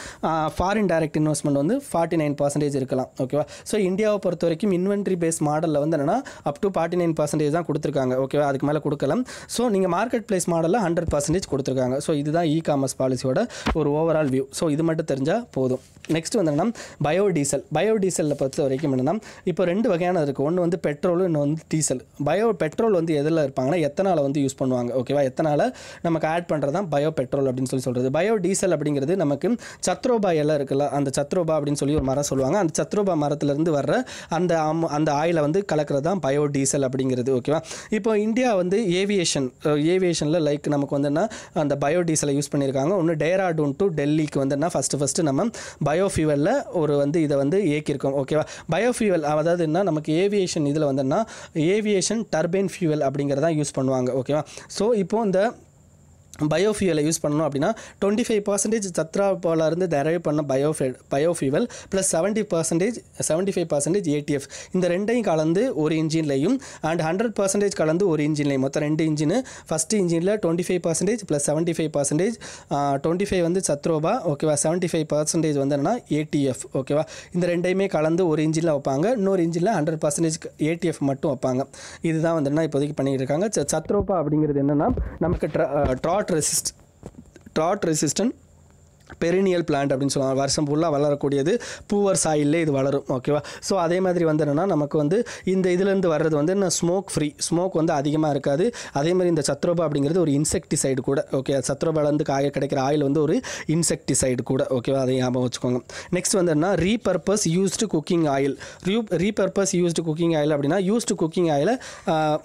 ஃபாரின் டைரக்ட் இன்வெஸ்ட்மெண்ட் வந்து 49% இருக்கலாம். ஓகேவா? ஸோ இந்தியாவை பொறுத்த வரைக்கும் இன்வென்ட்ரி பேஸ் மாடலில் வந்து என்னென்னா அப் டு 49% தான் கொடுத்துருக்காங்க. ஓகேவா? அதுக்கு மேலே கொடுக்கலாம். ஸோ நீங்கள் மார்க்கெட் பிளேஸ் மாடலில் 100% கொடுத்துருக்காங்க. ஸோ இதுதான் காமர்ஸ் பாலிசியோட ஒரு ஓவரால் வியூ. ஸோ இது மட்டும் தெரிஞ்சால் போதும். நெக்ஸ்ட் வந்து என்னென்னா பயோடீசலில் பொறுத்த வரைக்கும் என்னென்னா இப்போ 2 வகையான இருக்குது. ஒன்று வந்து பெட்ரோல், இன்னொன்று வந்து டீசல். பெட்ரோல் வந்து எதில் இருப்பாங்கன்னா எத்தனால் வந்து யூஸ் பண்ணுவாங்க. ஓகேவா? எத்தனால் நமக்கு ஆட் பண்ணுறது தான் பயோ பெட்ரோல் அப்படின்னு சொல்கிறது. பயோ டீசல் அப்படிங்கிறது நமக்கு சத்ரோபா எல்லாம் இருக்குல்ல, அந்த சத்ரோபா அப்படின்னு சொல்லி ஒரு மரம் சொல்லுவாங்க. அந்த சத்ரோபா சத்ரோபா மரத்துலேருந்து வர்ற அந்த ஆயிலை வந்து கலக்கிறது தான் பயோடீசல் அப்படிங்கிறது. ஓகேவா. இப்போ இந்தியா வந்து ஏவியேஷனில் லைக் நமக்கு வந்துன்னா அந்த பயோடீசலை யூஸ் பண்ணியிருக்காங்க. ஒன்று டேராடூன் டு டெல்லிக்கு வந்துன்னா ஃபஸ்ட்டு நம்ம பயோஃபியூவலில் ஒரு வந்து இதை வந்து இயக்கியிருக்கோம். ஓகேவா. பயோஃபியூவல் அதாவது என்ன, நமக்கு ஏவியேஷன் இதில் வந்துன்னா ஏவியேஷன் டர்பைன் ஃபியூவல் அப்படிங்கிறதான் யூஸ் பண்ணுவாங்க. ஓகேவா. ஸோ இப்போ இந்த பயோஃபியூவலை யூஸ் பண்ணணும் அப்படின்னா 25% சத்ராபாலேருந்து டெரைவ் பண்ண பயோஃபியூவல் ப்ளஸ் 75% ஏடிஎஃப் இந்த ரெண்டையும் கலந்து ஒரு இன்ஜின்லையும் அண்ட் 100% கலந்து ஒரு இன்ஜின்லையும் மொத்தம் 2 இன்ஜினு. ஃபஸ்ட்டு இன்ஜினில் 25% ப்ளஸ் 75%, 25 வந்து சத்ரோபா. ஓகேவா. 75% வந்து என்னன்னா ஏடிஎஃப். ஓகேவா. இந்த ரெண்டையுமே கலந்து ஒரு இன்ஜினில் வைப்பாங்க. இன்னொரு இன்ஜினில் 100% ஏடிஎஃப் மட்டும் வைப்பாங்க. இதுதான் வந்து என்ன இப்போதைக்கு பண்ணிட்டு இருக்காங்க. சத்ரோபா அப்படிங்கிறது என்னென்னா நமக்கு ட்ராட் ரெசிஸ்டன்ட் பெரினியல் பிளான்ட் அப்படின்னு சொல்லுவாங்க. வருஷம் ஃபுல்லாக வளரக்கூடியது. பூவர் சாயிலே இது வளரும். ஓகேவா. ஸோ அதே மாதிரி வந்து என்னென்னா நமக்கு வந்து இந்த இதுலேருந்து வர்றது வந்து என்ன ஸ்மோக் வந்து அதிகமாக இருக்காது. அதே மாதிரி இந்த சத்ரோபா அப்படிங்கிறது ஒரு இன்செக்டிசைடு கூட. ஓகே. சத்ரோபாலேருந்து கிடைக்கிற ஆயில் வந்து ஒரு இன்செக்டிசைடு கூட. ஓகேவா. அதை ஞாபகம் வச்சுக்கோங்க. நெக்ஸ்ட் வந்து என்ன, repurpose used cooking oil. Repurpose used cooking oil அப்படின்னா யூஸ்டு குக்கிங் ஆயிலை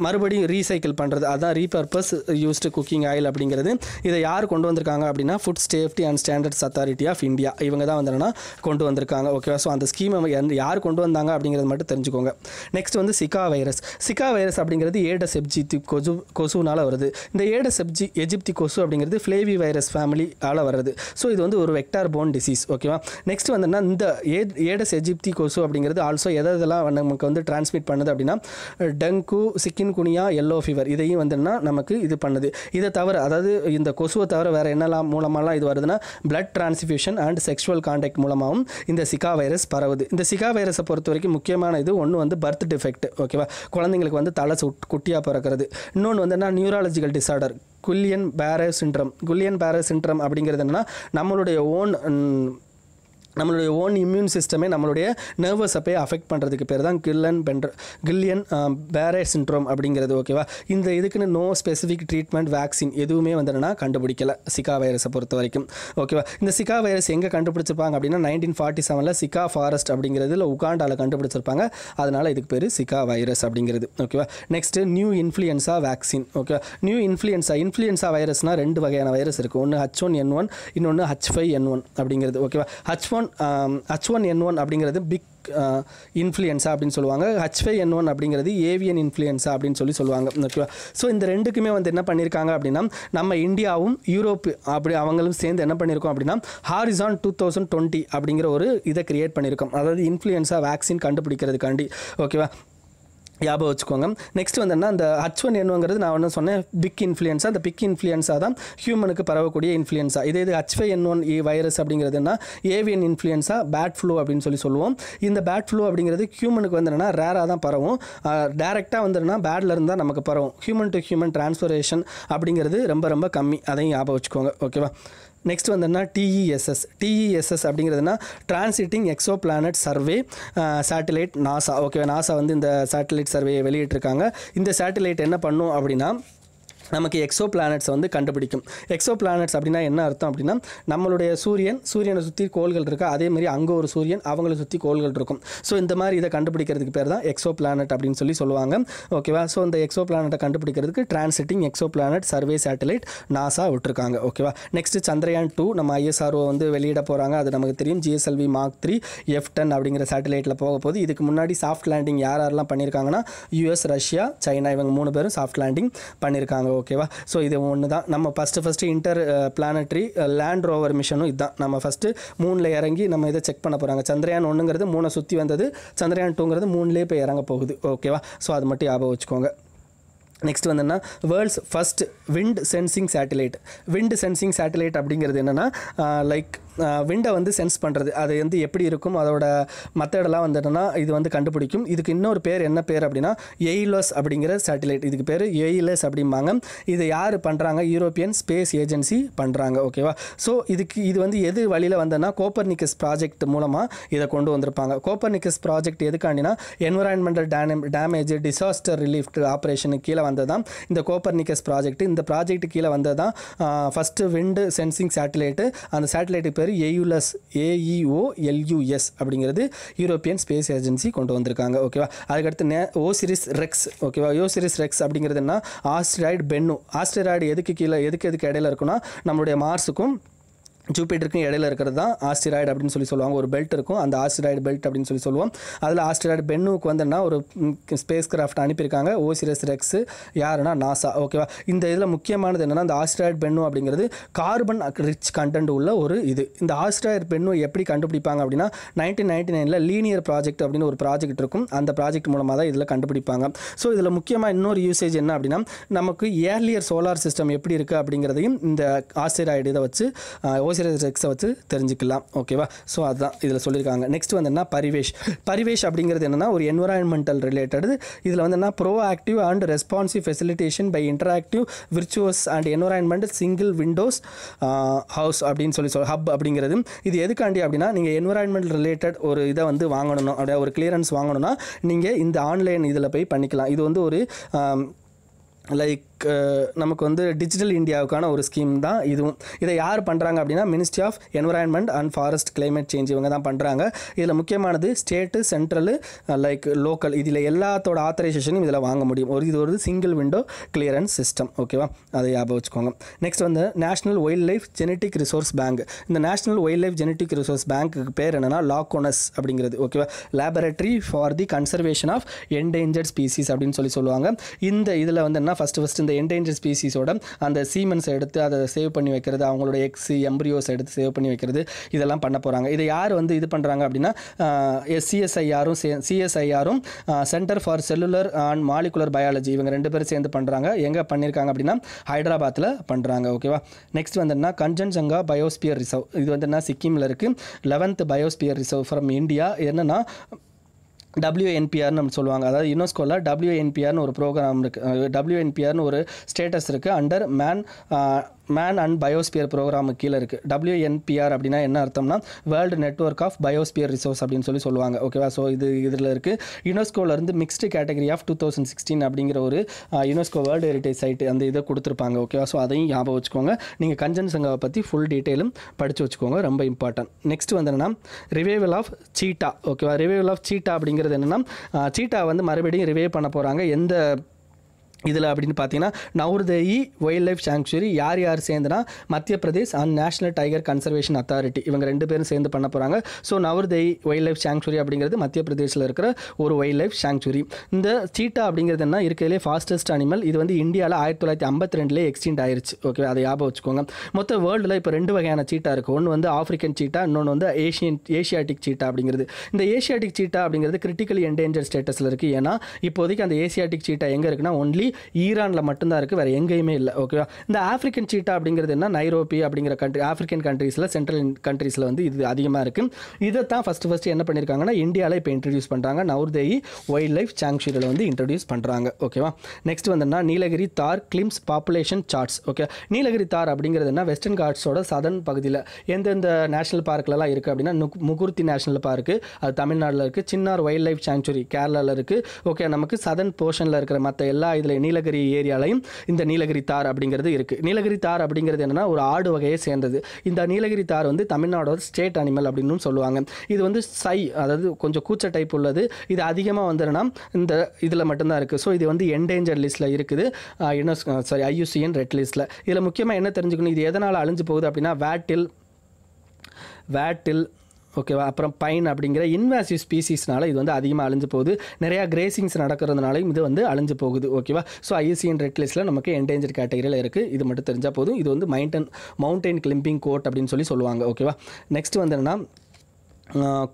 மறுபடியும் ரீசைக்கிள் பண்ணுறது, அதுதான் ரீபர்பஸ் யூஸ்டு குக்கிங் ஆயில் அப்படிங்கிறது. இதை யார் கொண்டு வந்திருக்காங்க அப்படின்னா food safety and standards authority of India, இவங்க தான் வந்து கொண்டு வந்திருக்காங்க. ஓகேவா. ஸோ அந்த ஸ்கீமை யார் கொண்டு வந்தாங்க அப்படிங்கிறது மட்டும் தெரிஞ்சுக்கோங்க. நெக்ஸ்ட் வந்து சிகா வைரஸ் அப்படிங்கிறது ஏடஸ் எஜிப்தி கொசுனால வருது. இந்த ஏடஸ் எஜிப்தி கொசு அப்படிங்கிறது ஃப்ளேவி வைரஸ் ஃபேமிலியால் வருது. ஸோ இது வந்து ஒரு வெக்டார் போன் டிசீஸ். ஓகேவா. நெக்ஸ்ட் வந்துன்னா இந்த ஏடஸ் எஜிப்தி கொசு அப்படிங்கிறது ஆல்சோ எதெல்லாம் நமக்கு வந்து டிரான்ஸ்மிட் பண்ணுது அப்படின்னா டெங்கு, சிக்கின் குனியா, எல்லோ ஃபீவர் இதையும் வந்துன்னா நமக்கு இது பண்ணுது. இதை தவிர அதாவது இந்த கொசுவை தவிர வேறு என்னெல்லாம் மூலமாலாம் இது வருதுன்னா blood transfusion and sexual contact மூலமாகவும் இந்த சிகா வைரஸ் பரவுது. இந்த சிகா வைரஸை பொறுத்த வரைக்கும் முக்கியமான இது ஒன்று வந்து பர்த் டிஃபெக்ட். ஓகேவா. குழந்தைங்களுக்கு வந்து தலை குட்டியாக பிறக்கிறது. இன்னொன்று வந்து என்ன, நியூராலஜிக்கல் டிசார்டர் குல்லியன் பேரே சிண்ட்ரம் அப்படிங்கிறது என்னென்னா நம்மளுடைய ஓன் இம்யூன் சிஸ்டமே நம்மளுடைய நர்வஸை போய் அஃபெக்ட் பண்ணுறதுக்கு பேர் தான் கில்லியன் பேரே சிண்ட்ரோம் அப்படிங்கிறது. ஓகேவா. இந்த இதுக்குன்னு நோ ஸ்பெசிஃபிக் ட்ரீட்மெண்ட் வேக்சின் எதுவுமே வந்துன்னா கண்டுபிடிக்கல சிகா வைரஸை பொறுத்த வரைக்கும். ஓகேவா. இந்த சிகா வைரஸ் எங்கே கண்டுபிடிச்சிருப்பாங்க அப்படின்னா 1947 சிகா ஃபாரஸ்ட் அப்படிங்கிறதுல உகாண்டாவில் கண்டுபிடிச்சிருப்பாங்க. அதனால் இதுக்கு பேர் சிகா வைரஸ் அப்படிங்கிறது. ஓகேவா. Next new influenza vaccine. Okay. New influenza வைரஸ்னால் 2 வகையான வைரஸ் இருக்குது. ஒன்று H1N1, இன்னொன்று H5N1 அப்படிங்கிறது. ஓகேவா. H1N1 அப்படிங்கிறது பிக் இன்ஃப்ளூயன்ஸா அப்படின்னு சொல்லுவாங்க. H5N1 அப்படிங்கிறது ஏவியன் இன்ஃப்ளூயன்ஸா அப்படின்னு சொல்லுவாங்க. ஓகேவா. ஸோ இந்த ரெண்டுக்குமே வந்து என்ன பண்ணியிருக்காங்க அப்படின்னா நம்ம இந்தியாவும் யூரோப் அப்படி அவங்களும் சேர்ந்து என்ன பண்ணியிருக்கோம் அப்படின்னா ஹாரிசான் 2020 அப்படிங்கிற ஒரு இதை கிரியேட் பண்ணியிருக்கோம். அதாவது இன்ஃப்ளூயன்ஸா வேக்சின் கண்டுபிடிக்கிறதுக்காண்டி. ஓகேவா. ஞாபகம் வச்சுக்கோங்க. நெக்ஸ்ட் வந்துன்னா அந்த H1N1ங்கிறது நான் ஒன்று சொன்னேன் பிக் இன்ஃப்ளூயன்ஸா. அந்த பிக் இன்ஃப்ளூயன்ஸா தான் ஹியூமனுக்கு பரவக்கூடிய இன்ஃப்ளூயன்ஸா. இது H5N1 வைரஸ் அப்படிங்கிறதுனா ஏவியன் இன்ஃப்ளூயன்ஸா பேட் ஃப்ளூ அப்படின்னு சொல்லுவோம். இந்த பேட் ஃப்ளூ அப்படிங்கிறது ஹியூமனுக்கு வந்துன்னா ரேராக தான் பரவும். டேரெக்டாக வந்துன்னா பேட்ல இருந்தால் நமக்கு பரவும். ஹியூமன் டு ஹியூமன் டிரான்ஸ்ஃபரேஷன் அப்படிங்கிறது ரொம்ப ரொம்ப கம்மி. அதையும் ஞாபகம் வச்சுக்கோங்க. ஓகேவா. நெக்ஸ்ட் வந்துன்னா டிஇஎஸ்எஸ் அப்படிங்கிறதுனா transiting exoplanet survey satellite NASA. Okay. NASA வந்து இந்த சேட்டலைட் சர்வே வெளியிட்டிருக்காங்க. இந்த சேட்டலைட் என்ன பண்ணும் அப்படின்னா நமக்கு எக்ஸோ பிளானட்ஸை வந்து கண்டுபிடிக்கும். எக்ஸோ பிளானட்ஸ் அப்படின்னா என்ன அர்த்தம் அப்படின்னா நம்மளுடைய சூரியனை சுற்றி கோள்கள் இருக்கா, அதேமாதிரி அங்கே ஒரு சூரியன் அவங்களை சுற்றி கோள்கள் இருக்கும். ஸோ இந்த மாதிரி இதை கண்டுபிடிக்கிறதுக்கு பேர் தான் எக்ஸோ பிளானட் அப்படின்னு சொல்லுவாங்க. ஓகேவா. ஸோ இந்த எக்ஸோ பிளானட்டை கண்டுபிடிக்கிறதுக்கு transiting exoplanet survey satellite NASA விட்டுருக்காங்க. ஓகேவா. நெக்ஸ்ட் சந்திரயான் 2 நம்ம ISRO வந்து வெளியிட போகிறாங்க. அது நமக்கு தெரியும். GSLV Mark 3 F10 அப்படிங்கிற சேட்டலைட்டில் போக போது இதுக்கு முன்னாடி சாஃப்ட் லேண்டிங் யாரெல்லாம் பண்ணியிருக்காங்கன்னா US, ரஷ்யா, சைனா இவங்க 3 பேரும் சாஃப்ட் லேண்டிங் பண்ணியிருக்காங்க. ஓகேவா. ஸோ இது ஒன்று தான் நம்ம first interplanetary land rover மிஷனும் இதுதான். நம்ம ஃபஸ்ட்டு மூணில் இறங்கி நம்ம இதை செக் பண்ண போகிறாங்க. சந்திரயான் 1ங்கிறது 3 சுற்றி வந்தது. சந்திரயான் 2ங்கிறது 3லேயே போய் இறங்க போகுது. ஓகேவா. ஸோ அது மட்டும் ஞாபகம் வச்சுக்கோங்க. நெக்ஸ்ட் வந்துன்னா world's first wind sensing satellite அப்படிங்கிறது என்னென்னா லைக் விண்டை வந்து சென்ஸ் பண்ணுறது. அது வந்து எப்படி இருக்கும், அதோட மெத்தடெல்லாம் வந்துட்டுனா இது வந்து கண்டுபிடிக்கும். இதுக்கு இன்னொரு பேர் என்ன பேர் அப்படின்னா எய்லஸ் அப்படிங்கிற சேட்டலைட். இதுக்கு பேர் எய்லஸ் அப்படிம்பாங்க. இதை யார் பண்ணுறாங்க, யூரோப்பியன் ஸ்பேஸ் ஏஜென்சி பண்ணுறாங்க. ஓகேவா. ஸோ இது வந்து எது வழியில் வந்ததுன்னா கோப்பர்னிக்கஸ் ப்ராஜெக்ட் மூலமாக இதை கொண்டு வந்திருப்பாங்க. கோப்பர்னிக்கஸ் ப்ராஜெக்ட் எதுக்காண்டினா என்விரான்மெண்டல் டேமேஜ் டிசாஸ்டர் ரிலீஃப் ஆப்ரேஷனுக்கு கீழே வந்தது தான் இந்த கோப்பர்னிக்கஸ் ப்ராஜெக்ட். இந்த ப்ராஜெக்ட் கீழே வந்தது தான் ஃபஸ்ட்டு விண்டு சென்சிங் சேட்டலைட்டு. அந்த சேட்டலைட்டுக்கு பேர் AEOLUS அப்படிங்கிறது யூரோப்பியன் ஸ்பேஸ் ஏஜென்சி கொண்டு வந்திருக்காங்க. ஓகேவா. அதுக்கடுத்து ஓசிரிஸ் ரெக்ஸ். ஓகேவா. ஓசிரிஸ் ரெக்ஸ் அப்படிங்கிறது என்ன, ஆஸ்ட்ராய்டு பென்னு. ஆஸ்ட்ராய்டு எதுக்கு இடையில இருக்குன்னா நம்மளுடைய மார்ஸுக்கும் ஜூபிட்டருக்கும் இடையில இருக்கிறது தான் ஆஸ்டிராய்டு அப்படின்னு சொல்லுவாங்க. ஒரு பெல்ட் இருக்கும், அந்த ஆஸ்டிராய்டு பெல்ட் அப்படின்னு சொல்லுவோம். அதில் ஆஸ்டிராய்டு பென்னுக்கு வந்துன்னா ஒரு ஸ்பேஸ் கிராஃப்ட் அனுப்பியிருக்காங்க, ஓசிரஸ் ரெக்ஸ். யாருன்னா நாசா. ஓகேவா. இந்த இதில் முக்கியமானது என்னென்னா, இந்த ஆஸ்டிராய்டு பென்னு அப்படிங்கிறது கார்பன் ரிச் கண்டென்ட் உள்ள ஒரு இது. இந்த ஆஸ்டிராய்டு பென்னு எப்படி கண்டுபிடிப்பாங்க அப்படின்னா 1999 லீனியர் ப்ராஜெக்ட் அப்படின்னு ஒரு ப்ராஜெக்ட் இருக்கும். அந்த ப்ராஜெக்ட் மூலமாக தான் இதில் கண்டுபிடிப்பாங்க. ஸோ இதில் முக்கியமாக இன்னொரு யூசேஜ் என்ன அப்படின்னா, நமக்கு ஏர்லியர் சோலார் சிஸ்டம் எப்படி இருக்குது அப்படிங்கிறதையும் இந்த ஆஸ்டிராய்டு இதை வச்சு ஓசிரஸ் ரெக்ஸை வச்சு தெரிஞ்சுக்கலாம். ஓகேவா. ஸோ அதுதான் இதில் சொல்லியிருக்காங்க. நெக்ஸ்ட் வந்து என்ன, பரிவேஷ் அப்படிங்கிறது என்னென்னா ஒரு என்விரான்மெண்டல் ரிலேட்டட். இதில் வந்து என்ன, proactive and responsive facilitation by interactive virtuous and environment single windows house அப்படின்னு சொல்லி ஹப் அப்படிங்கிறது. இது எதுக்காண்டி அப்படின்னா, நீங்கள் என்விரான்மெண்ட் ரிலேட்டட் ஒரு இதை வந்து வாங்கணும், அப்படியே ஒரு கிளியரன்ஸ் வாங்கணும்னா நீங்கள் இந்த ஆன்லைன் இதில் போய் பண்ணிக்கலாம். இது வந்து ஒரு லைக் நமக்கு வந்து டிஜிட்டல் இந்தியாவுக்கான ஒரு ஸ்கீம் தான் இதுவும். இதை யார் பண்ணுறாங்க அப்படின்னா, ministry of environment and forest climate change இவங்க தான் பண்ணுறாங்க. இதில் முக்கியமானது ஸ்டேட்டு, சென்ட்ரலு, லைக் லோக்கல், இதில் எல்லாத்தோட ஆத்தரைசேஷனும் இதில் வாங்க முடியும். இது ஒரு சிங்கிள் விண்டோ கிளியரன்ஸ் சிஸ்டம். ஓகேவா. அதை ஞாபகம் வச்சுக்கோங்க. நெக்ஸ்ட் வந்து national wildlife genetic resource bank. இந்த national wildlife genetic resource பேங்க்கு பேர் என்னென்னா லாகோனஸ் அப்படிங்கிறது. ஓகேவா. Laboratory for the conservation of endangered species அப்படின்னு சொல்லுவாங்க. இந்த இதில் வந்து என்ன, ஃபஸ்ட்டு இந்த என்டேஞ்சர் ஸ்பீசிஸோட அந்த சீமென்ஸை எடுத்து அதை சேவ் பண்ணி வைக்கிறது, அவங்களோட எக்ஸ் எம்ப்ரியோஸ் எடுத்து சேவ் பண்ணி வைக்கிறது, இதெல்லாம் பண்ண போகிறாங்க. இதை யார் வந்து இது பண்ணுறாங்க அப்படின்னா, சிஎஸ்ஐஆரும் centre for cellular and molecular biology இவங்க 2 பேரும் சேர்ந்து பண்ணுறாங்க. எங்கே பண்ணியிருக்காங்க அப்படின்னா ஹைதராபாத்தில் பண்ணுறாங்க. ஓகேவா. நெக்ஸ்ட் வந்துன்னா கஞ்சன்ஜங்கா பயோஸ்பியர் ரிசர்வ். இது வந்து என்ன, சிக்கிமில் இருக்குது. 11th biosphere reserve from India. என்னென்னா WNPRன்னு நம்ம சொல்லுவாங்க. அதாவது யுனெஸ்கோவில் WNPRன்னு ஒரு ப்ரோக்ராம் இருக்குது, WNPRன்னு ஒரு ஸ்டேட்டஸ் இருக்குது, அண்டர் மேன் அண்ட் பயோஸ்பியர் ப்ரோக்ராமுக்கு கீழே இருக்குது. WNPR அப்படின்னா என்ன அர்த்தம்னா, world network of biosphere reserves அப்படின்னு சொல்லுவாங்க. ஓகேவா. ஸோ இதில் இருக்குது. யுனெஸ்கோவிலேருந்து மிக்ஸ்டு கேட்டகரி ஆஃப் 2016 அப்படிங்கிற ஒரு யுனெஸ்கோ வேர்ல்டு ஹெரிட்டேஜ் சைட்டு அந்த இதை கொடுத்துருப்பாங்க. ஓகேவா. ஸோ அதையும் ஞாபகம் வச்சுக்கோங்க. நீங்கள் கஞ்சன்ஜங்காவை பற்றி ஃபுல் டீட்டெயிலும் படித்து வச்சுக்கோங்க, ரொம்ப இம்பார்ட்டன்ட். நெக்ஸ்ட் வந்து என்னென்னா ரிவைவல் ஆஃப் சீட்டா. ஓகேவா. ரிவைவல் ஆஃப் சீட்டா அப்படிங்கிறது என்னென்னா, சீட்டா வந்து மறுபடியும் ரிவைவ் பண்ண போகிறாங்க. எந்த இதில் அப்படின்னு பார்த்தீங்கன்னா, நவ்ருதேயி வைல்ட் லைஃப் சாங்சுரி யார் சேர்ந்துனா மத்திய Pradesh and national tiger conservation authority இவங்க 2 பேரும் சேர்ந்து பண்ண போகிறாங்க. ஸோ நவ்ருதேயி வைல்ட் லைஃப் சாங்சுரி அப்படிங்கிறது மத்திய பிரதேசில் இருக்கிற ஒரு வைல்ட் லைஃப் சாங்சுரி. இந்த சீட்டா அப்படிங்கிறது என்ன, இருக்கிறதுலே ஃபாஸ்டஸ்ட் அனிமல். இது வந்து இந்தியாவில் 1952 எக்ஸ்டிண்ட் ஆயிருச்சு. ஓகே, அதை ஞாபகம் வச்சுக்கோங்க. மொத்த வேர்ல்டில் இப்போ 2 வகையான சீட்டா இருக்குது. ஒன்று வந்து ஆஃப்ரிக்கன் சீட்டா, இன்னொன்று வந்து ஏஷியாட்டிக் சீட்டா அப்படிங்கிறது. இந்த ஏஷியாட்டிக் சீட்டா அப்படிங்கிறது கிரிட்டிக்கலி என்டேஞ்சர் ஸ்டேட்டஸில் இருக்குது. ஏன்னா இப்போதைக்கு அந்த ஏஷியாட்டிக் சீட்டா எங்கே இருக்குன்னா ஒன்லி ஈரானில் மட்டும்தான் இருக்குது, வேறு எங்கேயுமே இல்லை. ஓகேவா. இந்த ஆஃப்ரிக்கன் சீட்டா அப்படிங்கிறது என்ன, நைரோபி அப்படிங்கிற கண்ட்ரி, ஆஃப்ரிக்கன் கண்ட்ரீஸில், சென்ட்ரல் கண்ட்ரீஸில் வந்து இது அதிகமாக இருக்குது. இதை தான் ஃபஸ்ட்டு என்ன பண்ணியிருக்காங்கன்னா இந்தியாவில் இப்போ இன்ட்ரடியூஸ் பண்ணுறாங்க. நவ்ருதேயி வைல்ட் லைஃப் சாங்சுரியில் வந்து இன்ட்ரடியூஸ் பண்ணுறாங்க. ஓகேவா. நெக்ஸ்ட் வந்துன்னா Nilgiri tahr glimpse population charts. Okay, Nilgiri tahr அப்படிங்கிறது என்ன, வெஸ்டர்ன் காட்ஸோட சதர்ன் பகுதியில் எந்தெந்த நேஷனல் பார்க்லலாம் இருக்குது அப்படின்னா, முகுர்த்தி நேஷனல் பார்க்கு அது தமிழ்நாட்டில் இருக்குது, சின்னார் வைல்ட் லைஃப் சாங்சுரி கேரளாவில் இருக்குது. ஓகே, நமக்கு சதர்ன் போர்ஷனில் இருக்கிற மற்ற எல்லா இதில் நீலகிரி ஏரியாலையும் இந்த நீலகிரி தார் அப்படிங்கிறது இருக்குது. நீலகிரி தார் அப்படிங்கிறது என்னென்னா ஒரு ஆடு வகையை சேர்ந்தது. இந்த நீலகிரி தார் வந்து தமிழ்நாடோட ஸ்டேட் அனிமல் அப்படின்னு சொல்லுவாங்க. இது வந்து அதாவது கொஞ்சம் கூச்ச டைப் உள்ளது. இது அதிகமாக வந்துன்னா இந்த இதில் மட்டும்தான் இருக்குது. ஸோ இது வந்து என்டேஞ்சர் லிஸ்ட்டில் இருக்குது, IUCN ரெட் லிஸ்ட்டில். இதில் முக்கியமாக என்ன தெரிஞ்சுக்கணும், இது எதனால் அழிஞ்சு போகுது அப்படின்னா வேட்டில் ஓகேவா, அப்புறம் பைன் அப்படிங்கிற இன்வாசிவ் ஸ்பீசிஸ்னால இது வந்து அதிகமாக அழிஞ்சு போகுது. நிறையா கிரேசிங்ஸ் நடக்கிறதுனாலையும் இது வந்து அழிஞ்சு போகுது. ஓகேவா. ஸோ IUCN ரெட் லிஸ்ட்டில் நமக்கு என்டேஞ்சர் கேட்டகரியில் இருக்குது. இது மட்டும் தெரிஞ்சால் போதும். இது வந்து மவுண்டைன் கிளிம்பிங் கோட் அப்படின்னு சொல்லுவாங்க. ஓகேவா. நெக்ஸ்ட் வந்து என்னன்னா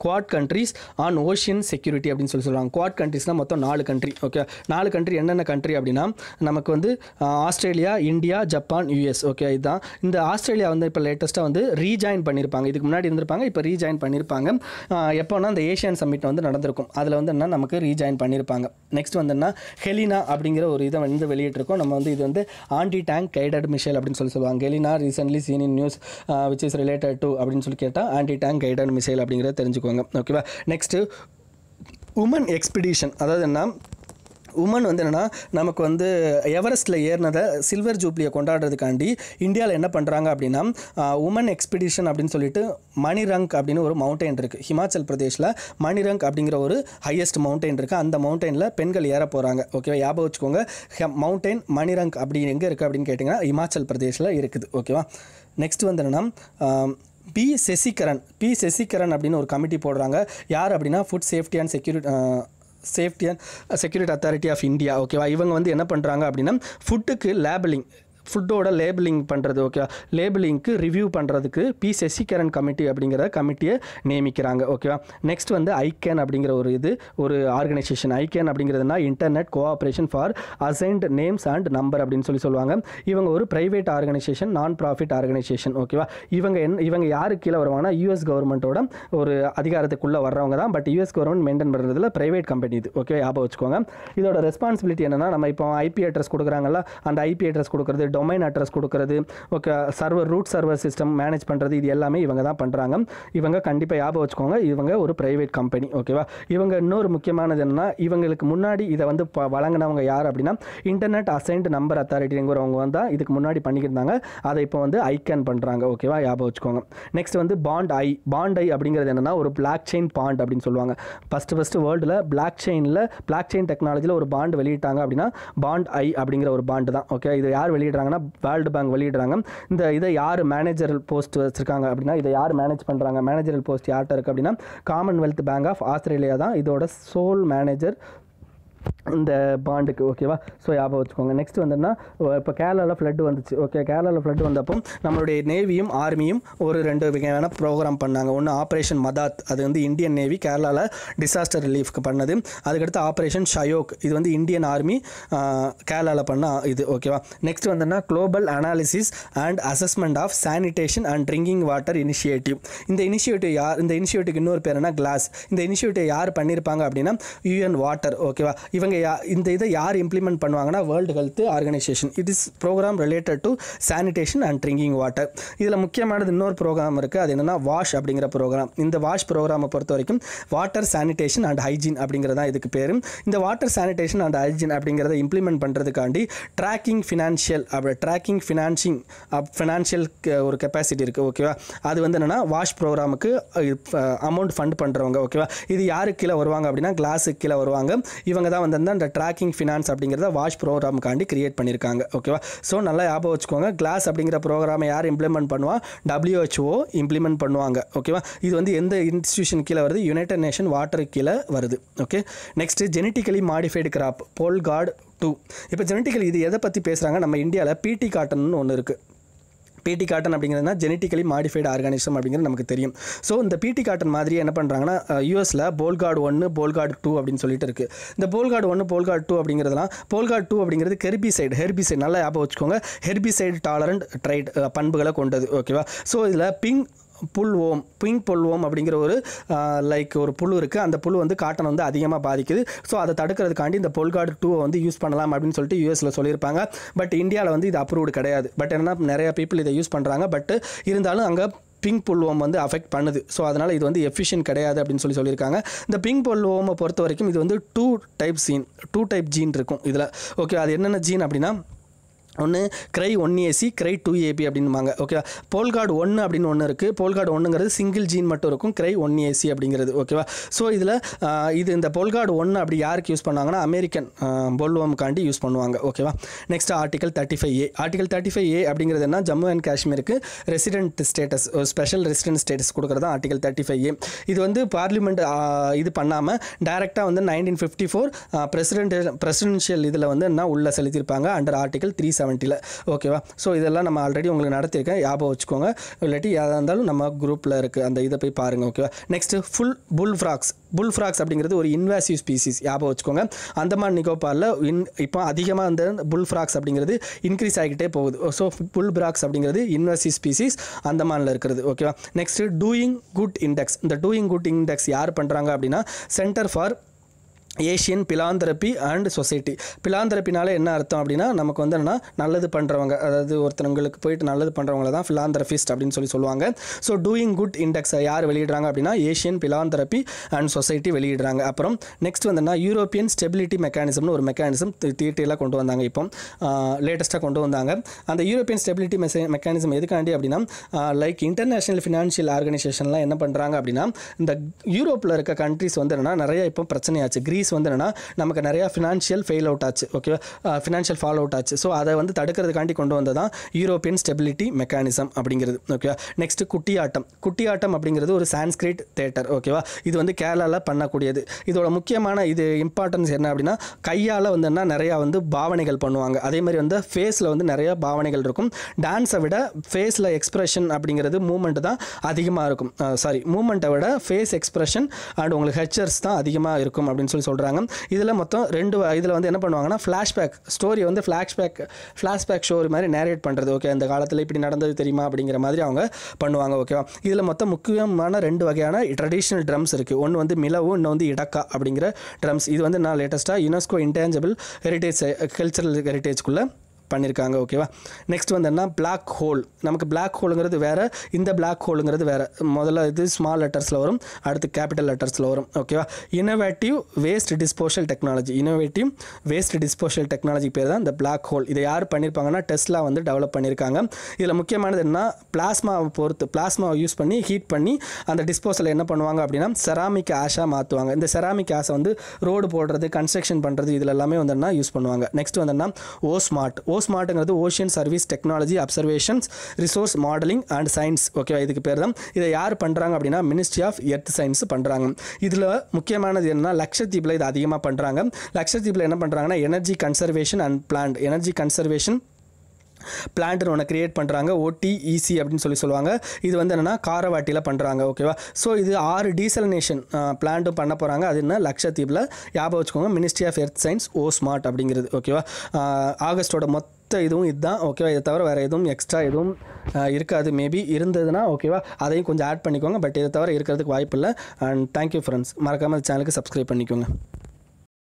quad countries on ocean security அப்படின்னு சொல்லுவாங்க. குவாட் கண்ட்ரீஸ்னால் மொத்தம் 4 கண்ட்ரி. ஓகே, 4 கண்ட்ரி என்னென்ன கண்ட்ரி அப்படின்னா நமக்கு வந்து Australia, India, Japan, US. Okay, இதுதான். இந்த ஆஸ்திரேலியா வந்து இப்போ லேட்டஸ்ட்டாக வந்து ரீஜாயின் பண்ணியிருப்பாங்க. இதுக்கு முன்னாடி இருந்திருப்பாங்க, இப்போ ரீஜாயின் பண்ணியிருப்பாங்க. எப்போனா அந்த ஏஷியன் சம்மிட் வந்து நடந்திருக்கும், அதில் வந்து என்ன நமக்கு ரீஜாயின் பண்ணியிருப்பாங்க. நெக்ஸ்ட் வந்துன்னா ஹெலினா அப்படிங்கிற ஒரு இதை வந்து வெளியிட்டிருக்கோம். நம்ம வந்து இது வந்து ஆன்டி டேங்க் கைடட் மிசைல் அப்படின்னு சொல்லுவாங்க. Helina recently seen in news which is related to அப்படின்னு கேட்டால் ஆன்டி டேங்க் கைடட் மிசைல் அப்படிங்கிற தெரிஞ்சுக்கோங்க. ஓகேவா. நெக்ஸ்ட்டு உமன் எக்ஸ்பிடிஷன், அதாவது என்ன உமன் வந்து என்னென்னா நமக்கு வந்து எவரெஸ்ட்டில் ஏறினதை சில்வர் ஜூப்ளியை கொண்டாடுறதுக்காண்டி இந்தியாவில் என்ன பண்ணுறாங்க அப்படின்னா உமன் எக்ஸ்பிடிஷன் அப்படின்னு சொல்லிட்டு மணிரங்க் அப்படின்னு ஒரு மவுண்டைன் இருக்குது. ஹிமாச்சல் பிரதேஷில் மணிரங்க் அப்படிங்கிற ஒரு ஹையஸ்ட் மவுண்டைன் இருக்குது. அந்த மவுண்டனில் பெண்கள் ஏற போகிறாங்க. ஓகேவா, ஞாபகம் வச்சுக்கோங்க. மவுண்டைன் மணிரங்க் அப்படி எங்கே இருக்குது அப்படின்னு கேட்டிங்கன்னா ஹிமாச்சல் பிரதேஷில் இருக்குது. ஓகேவா. நெக்ஸ்ட் வந்து என்னென்னா பி சசிகரன் அப்படின்னு ஒரு கமிட்டி போடுறாங்க. யார் அப்படின்னா food safety and security authority of India. ஓகேவா. இவங்க வந்து என்ன பண்ணுறாங்க அப்படின்னா ஃபுட்டுக்கு ஃபுட்டோட லேபிளிங் பண்ணுறது. ஓகேவா. லேபிளிங்க்கு ரிவ்யூ பண்ணுறதுக்கு பி சசிகரன் கமிட்டி அப்படிங்கிற கமிட்டியை நியமிக்கிறாங்க. ஓகேவா. நெக்ஸ்ட் வந்து ஐகேன் அப்படிங்கிற ஒரு ஆர்கனைசேஷன். ஐகேன் அப்படிங்கிறதுனா internet cooperation for assigned names and number அப்படின்னு சொல்லுவாங்க. இவங்க ஒரு private organisation, non profit organisation. ஓகேவா. இவங்க யாருக்கு கீழே வருவாங்கன்னா யூஎஸ் கவர்மெண்ட்டோட ஒரு அதிகாரத்துக்குள்ளே வர்றவங்க தான். பட் யூஎஸ் கவர்மெண்ட் மெயின்டைன் பண்ணுறதுல ப்ரைவேட் கம்பெனி இது. ஓகே, ஞாபகம் வச்சுக்கோங்க. இதோட ரெஸ்பான்சிபிலிட்டி என்னென்னா நம்ம இப்போ ஐபி அட்ரஸ் கொடுக்குறாங்கல்ல, அந்த ஐபி அட்ரஸ் கொடுக்குறது, டொமைன் அட்ரஸ் கொடுக்குறது, okay, root server system manage பண்ணுறது, இது எல்லாமே இவங்க தான் பண்ணுறாங்க. இவங்க கண்டிப்பாக ஞாபகம் வச்சுக்கோங்க, இவங்க ஒரு ப்ரைவேட் கம்பெனி. ஓகேவா. இவங்க இன்னொரு முக்கியமானது என்னன்னா, இவங்களுக்கு முன்னாடி இதை வந்து வழங்கினவங்க யார் அப்படின்னா இன்டர்நெட் அசைன்ட் நம்பர் அத்தாரிட்டிங்கிறவங்க வந்து இதுக்கு முன்னாடி பண்ணிக்கிருந்தாங்க. அதை இப்போ வந்து ஐகேன் பண்ணுறாங்க. ஓகேவா, ஞாபகம் வச்சுக்கோங்க. நெக்ஸ்ட் வந்து பாண்ட் ஐ அப்படிங்கிறது என்னன்னா ஒரு பிளாக் செயின் பாண்ட் அப்படின்னு சொல்லுவாங்க. ஃபஸ்ட்டு வேர்ல்டில் பிளாக் செயின் டெக்னாலஜியில் ஒரு பாண்ட் வெளியிட்டாங்க அப்படின்னா பாண்ட் ஐ அப்படிங்கிற ஒரு பாண்டு தான். ஓகே, இது யார் வெளியிடுறாங்கன்னா வேர்ல்டு பேங்க் வெளியிடுறாங்க. இதை யார் மேனேஜரல் போஸ்ட் வச்சுருக்காங்க அப்படின்னா இதை யார் மேனேஜ் பண்ணுறாங்க, மேனேஜரல் போஸ்ட் யார்கிட்ட இருக்குது அப்படின்னா காமன்வெல்த் பேங்க் ஆஃப் ஆஸ்திரேலியா தான் இதோட சோல் மேனேஜர் இந்த பாண்டுக்கு. ஓகேவா. ஸோ ஞாபகம் வச்சுக்கோங்க. நெக்ஸ்ட் வந்துன்னா இப்போ கேரளாவில் ஃப்ளட் வந்துச்சு. ஓகே, கேரளாவில் ஃப்ளட் வந்தப்போ நம்மளுடைய நேவியும் ஆர்மியும் ஒரு 2 வகையான ப்ரோக்ராம் பண்ணாங்க. ஒன்று ஆப்ரேஷன் மதாத், அது வந்து இந்தியன் நேவி கேரளாவில் டிசாஸ்டர் ரிலீஃப்க்கு பண்ணது. அதுக்கடுத்து ஆப்ரேஷன் ஷயோக், இது வந்து இந்தியன் ஆர்மி கேரளாவில் பண்ண இது. ஓகேவா. நெக்ஸ்ட் வந்துன்னா global analysis and assessment of sanitation and drinking water initiative. இந்த இனிஷியேட்டிவ்க்கு இன்னொரு பேர் என்ன, கிளாஸ். இந்த இனிஷியேட்டிவ் யார் பண்ணியிருப்பாங்க அப்படின்னா யூஎன் வாட்டர். ஓகேவா. இவங்க இந்த இதை யார் இம்ப்ளிமெண்ட் பண்ணுவாங்கன்னா world health organisation. It is programme related to sanitation and drinking water. இதில் முக்கியமானது இன்னொரு ப்ரோக்ராம் இருக்குது. அது என்னென்னா வாஷ் அப்படிங்கிற ப்ரோக்ராம். இந்த வாஷ் ப்ரோக்ராமை பொறுத்த வரைக்கும் வாட்டர் சானிடேஷன் அண்ட் ஹைஜீன் அப்படிங்கிறதா இதுக்கு பேர். இந்த வாட்டர் சானிடேஷன் அண்ட் ஹைஜீன் அப்படிங்கிறத இம்ப்ளிமெண்ட் பண்ணுறதுக்காண்டி ட்ராக்கிங் ஃபினான்ஷியல் ஒரு கெப்பாசிட்டி இருக்குது. ஓகேவா. அது வந்து என்னென்னா வாஷ் ப்ரோக்ராமுக்கு அமௌண்ட் ஃபண்ட் பண்ணுறவங்க. ஓகேவா. இது யாருக்கு கீழே வருவாங்க அப்படின்னா கிளாஸுக்கு கீழே வருவாங்க. இவங்க தான் வந்து அந்த ட்ராக்கிங் ஃபினான்ஸ் அப்படிங்கிறத வாஷ் ப்ரோக்ராமுக்காண்டி கிரியேட் பண்ணியிருக்காங்க. ஓகேவா. ஸோ நல்லா ஞாபகம் வச்சுக்கோங்க. கிளாஸ் அப்படிங்கிற ப்ரோக்ராமை யார் இம்ப்ளிமெண்ட் பண்ணுவா, WHO இம்ப்ளிமெண்ட் பண்ணுவாங்க. ஓகேவா. இது வந்து எந்த இன்ஸ்டிடியூஷன் கீழே வருது, யுனைடெட் நேஷன் வாட்டர் கீழே வருது. Okay. Next genetically modified crop Bollgard 2. இப்போ ஜெனட்டிக்கலி இது எதை பற்றி பேசுகிறாங்க, நம்ம இந்தியாவில் பிடி காட்டன் ஒன்று இருக்குது. பிடி காட்டன் அப்படிங்கிறதுனா ஜெனட்டிக்கலி மாடிஃபைடு ஆர்கானிசம் அப்படிங்கிறது நமக்கு தெரியும். ஸோ இந்த பிடி காட்டன் மாதிரி என்ன பண்ணுறாங்கன்னா யூஎஸில் போல்கார்டு 1 போல்கார்டு 2 அப்படின்னு சொல்லிட்டு இருக்குது. இந்த போல்கார்டு 1 போல்கார்டு 2 அப்படிங்கிறதுலாம் போல்கார்டு 2 அப்படிங்கிறது ஹெர்பிசைடு நல்லா ஞாபகம் வச்சுக்கோங்க. ஹெர்பிசைடு டாலரண்ட் ட்ரைட் பண்புகளை கொண்டது. ஓகேவா. ஸோ இதில் பிங்க் புல்வோம் அப்படிங்கிற ஒரு புழு இருக்குது. அந்த புழு வந்து காட்டன் வந்து அதிகமாக பாதிக்குது. ஸோ அதை தடுக்கிறதுக்காண்டி இந்த போல்கார்டு 2 வந்து யூஸ் பண்ணலாம் அப்படின்னு சொல்லிட்டு யூஎஸில் சொல்லியிருப்பாங்க. பட் இந்தியாவில் வந்து இது அப்ரூவ்டு கிடையாது. பட் என்னன்னா நிறைய பீப்புள் இதை யூஸ் பண்ணுறாங்க. பட் இருந்தாலும் அங்கே பிங்க் புல்வோம் வந்து அஃபெக்ட் பண்ணுது. ஸோ அதனால் இது வந்து எஃபிஷியன்ட் கிடையாது அப்படின்னு சொல்லியிருக்காங்க. இந்த பிங்க் புல்வோமை பொறுத்த வரைக்கும் இது வந்து 2 டைப் ஜீன் இருக்கும் இதில். ஓகே, அது என்னென்ன ஜீன் அப்படின்னா ஒன்று கிரை 1AC கிரை 2AB அப்படின்பாங்க. ஓகேவா. போல்கார்டு 1 அப்படின்னு ஒன்று இருக்குது. போல்கார்டு 1ங்கிறது சிங்கிள் ஜீன் மட்டும் இருக்கும். கிரை 1AC அப்படிங்கிறது. ஓகேவா. ஸோ இதில் இந்த போல்கார்டு 1 அப்படி யாருக்கு யூஸ் பண்ணுவாங்கன்னா அமெரிக்கன் போல்வோம்காண்டி யூஸ் பண்ணுவாங்க. ஓகேவா. நெக்ஸ்ட் ஆர்டிகல் 35A அப்படிங்கிறது என்ன, ஜம்மு அண்ட் காஷ்மீருக்கு resident status, special resident status கொடுக்குறது தான் ஆர்டிகல் 35A. இது வந்து பார்லிமெண்ட் இது பண்ணாமல் டைரெக்டாக வந்து 1954 பிரசிடென்ஷியல் இதில் வந்து என்ன உள்ள செலுத்தியிருப்பாங்க அண்டர் ஆர்டிகல் 370. ஓகேவா. ஸோ இதெல்லாம் நம்ம ஆல்ரெடி உங்களுக்கு நடத்திருக்கேன், ஞாபகம் வச்சுக்கோங்க. இல்லாட்டி எதாக இருந்தாலும் நம்ம குரூப்பில் இருக்குது, அந்த இதை போய் பாருங்கள். ஓகேவா. நெக்ஸ்ட் புல் ஃப்ராக்ஸ் அப்படிங்கிறது ஒரு இன்வாசிவ் ஸ்பீசிஸ், ஞாபகம் வச்சுக்கோங்க. அந்தமான் நிக்கோபாரில் இப்போ அதிகமாக அந்த புல் ஃப்ராக்ஸ் அப்படிங்கிறது இன்க்ரீஸ் ஆகிக்கிட்டே போகுது. ஸோ புல் ஃப்ராக்ஸ் அப்படிங்கிறது இன்வாசிவ் ஸ்பீசிஸ் அந்தமானில் இருக்கிறது. ஓகேவா. Next doing good index. இந்த டூயிங் குட் இண்டெக்ஸ் யார் பண்ணுறாங்க அப்படின்னா centre for Asian philanthropy and society. பிலாந்தரப்பினால என்ன அர்த்தம் அப்படின்னா நமக்கு வந்து என்னன்னா நல்லது பண்ணுறவங்க, அதாவது ஒருத்தவங்களுக்கு போயிட்டு நல்லது பண்ணுறவங்கள தான் பிலாந்தரபிஸ்ட் அப்படின்னு சொல்லுவாங்க. ஸோ டூயிங் குட் இண்டெக்ஸை யார் வெளியிடுறாங்க அப்படின்னா ஏஷியன் பிலாந்தரப்பி அண்ட் சொசைட்டி வெளியிடுறாங்க. அப்புறம் நெக்ஸ்ட் வந்துன்னா யூரோப்பியன் ஸ்டெபிலிட்டி மெக்கானிசம்னு ஒரு மெக்கானிசம் டீட்டெயிலாக கொண்டு வந்தாங்க, இப்போ லேட்டஸ்ட்டாக கொண்டு வந்தாங்க. அந்த யூரோப்பியன் ஸ்டெபிலிட்டி மெக்கானிசம் எதுக்காண்டி அப்படின்னா லைக் இன்டர்நேஷனல் ஃபினான்ஷியல் ஆர்கனைசேஷன்லாம் என்ன பண்ணுறாங்க அப்படின்னா இந்த யூரோப்பில் இருக்க கண்ட்ரிஸ் வந்து என்னன்னா நிறைய இப்போ பிரச்சனையாச்சு. கிரீஸ் வந்து என்னன்னா நமக்கு நிறையா ஃபினான்ஷியல் ஃபெயில் அவுட் ஆச்சு, ஓகேவா, ஃபினான்ஷியல் ஃபால் அவுட் ஆச்சு. ஸோ அதை வந்து தடுக்கிறதுக்காண்டி கொண்டு வந்ததான் யூரோப்பியன் ஸ்டெபிலிட்டி மெக்கானிசம் அப்படிங்கிறது, ஓகேவா. நெக்ஸ்ட் குட்டியாட்டம். குட்டியாட்டம் அப்படிங்கிறது ஒரு சான்ஸ்கிரிட் தேட்டர், ஓகேவா. இது வந்து கேரளாவில் பண்ணக்கூடியது. இதோட முக்கியமான இது இம்பார்ட்டன்ஸ் என்ன அப்படின்னா கையால் வந்து என்ன நிறையா வந்து பாவனைகள் பண்ணுவாங்க. அதே மாதிரி வந்து ஃபேஸில் வந்து நிறையா பாவனைகள் இருக்கும். டான்ஸை விட ஃபேஸில் எக்ஸ்பிரஷன் அப்படிங்கிறது மூமெண்ட் தான் அதிகமாக இருக்கும். மூமெண்ட்டை விட ஃபேஸ் எக்ஸ்பிரஷன் அண்ட் உங்களுக்கு ஹெச்சர்ஸ் தான் அதிகமாக இருக்கும் அப்படின்னு சொல்கிறாங்க. இதில் மொத்தம் இதில் வந்து என்ன பண்ணுவாங்கன்னா ஃப்ளாஷ்பேக் ஸ்டோரி வந்து ஃப்ளாஷ்பேக் ஸ்டோரி மாதிரி நேரேட் பண்ணுறது, ஓகே, அந்த காலத்தில் இப்படி நடந்தது தெரியுமா அப்படிங்கிற மாதிரி அவங்க பண்ணுவாங்க, ஓகேவா. இதில் மொத்தம் முக்கியமான 2 வகையான ட்ரெடிஷ்னல் ட்ரம்ஸ் இருக்குது. ஒன்று வந்து மிலவு, இன்னும் வந்து இடக்கா அப்படிங்கிற ட்ரம்ஸ். இது வந்து நான் லேட்டஸ்ட்டாக யுனெஸ்கோ இன்டேஞ்சபிள் ஹெரிட்டேஜ் கல்ச்சரல் ஹெரிட்டேஜ்குள்ளே பண்ணியிருக்காங்க, ஓகேவா. நெக்ஸ்ட் வந்து என்ன பிளாக் ஹோல். நமக்கு பிளாக் ஹோலுங்கிறது வேறு, இந்த பிளாக் ஹோலுங்கிறது வேறு. முதல்ல இது ஸ்மால் லெட்டர்ஸில் வரும், அடுத்து கேபிட்டல் லெட்டர்ஸில் வரும், ஓகேவா. இனோவேட்டிவ் வேஸ்ட் டிஸ்போசல் டெக்னாலஜி பேர் தான் இந்த பிளாக் ஹோல். இதை யார் பண்ணியிருப்பாங்கன்னா டெஸ்லா வந்து டெவலப் பண்ணியிருக்காங்க. இதில் முக்கியமானது என்ன, பிளாஸ்மாவை யூஸ் பண்ணி ஹீட் பண்ணி அந்த டிஸ்போசலை என்ன பண்ணுவாங்க அப்படின்னா செராமிக் ஆஷாக மாற்றுவாங்க. இந்த செராமிக் ஆஷை வந்து ரோடு போடுறது, கன்ஸ்ட்ரக்ஷன் பண்ணுறது, இதில் எல்லாமே வந்து யூஸ் பண்ணுவாங்க. நெக்ஸ்ட் வந்து ஓஸ்மார்ட்ங்கிறது ocean service technology observations resource modelling and science, ஓகேவா. இதுக்கு பேர் தான். இதை யார் பண்ணுறாங்க அப்படின்னா மினிஸ்ட்ரி ஆஃப் எர்த் சயின்ஸ் பண்ணுறாங்க. இதில் முக்கியமானது என்னன்னா லட்சத்தீவில் இது அதிகமாக பண்ணுறாங்க. லட்சத்தீவில் என்ன பண்ணுறாங்கன்னா எனர்ஜி கன்சர்வேஷன் பிளான்ட்னு ஒன்று கிரியேட் பண்ணுறாங்க, OTEC அப்படின்னு சொல்லுவாங்க. இது வந்து என்னென்னா காரவாட்டியில் பண்ணுறாங்க, ஓகேவா. ஸோ இது 6 டீசலினேஷன் பிளான்ட்டும் பண்ண போகிறாங்க. அது என்ன லட்சத்தீவில் ஞாபகம் வச்சுக்கோங்க, மினிஸ்ட்ரி ஆஃப் எர்த் சயின்ஸ் ஓஸ்மார்ட் அப்படிங்கிறது, ஓகேவா. ஆகஸ்ட்டோட மொத்த இதுவும் இதுதான், ஓகேவா. இதை தவிர வேறு எதுவும் எக்ஸ்ட்ரா எதுவும் இருக்காது. மேபி இருந்ததுன்னா ஓகேவா, அதையும் கொஞ்சம் ஆட் பண்ணிக்கோங்க. பட் இதை தவிர இருக்கிறதுக்கு வாய்ப்பு இல்லை. And thank you friends. மறக்காமல் சேனலுக்கு சப்ஸ்கிரைப் பண்ணிக்கோங்க.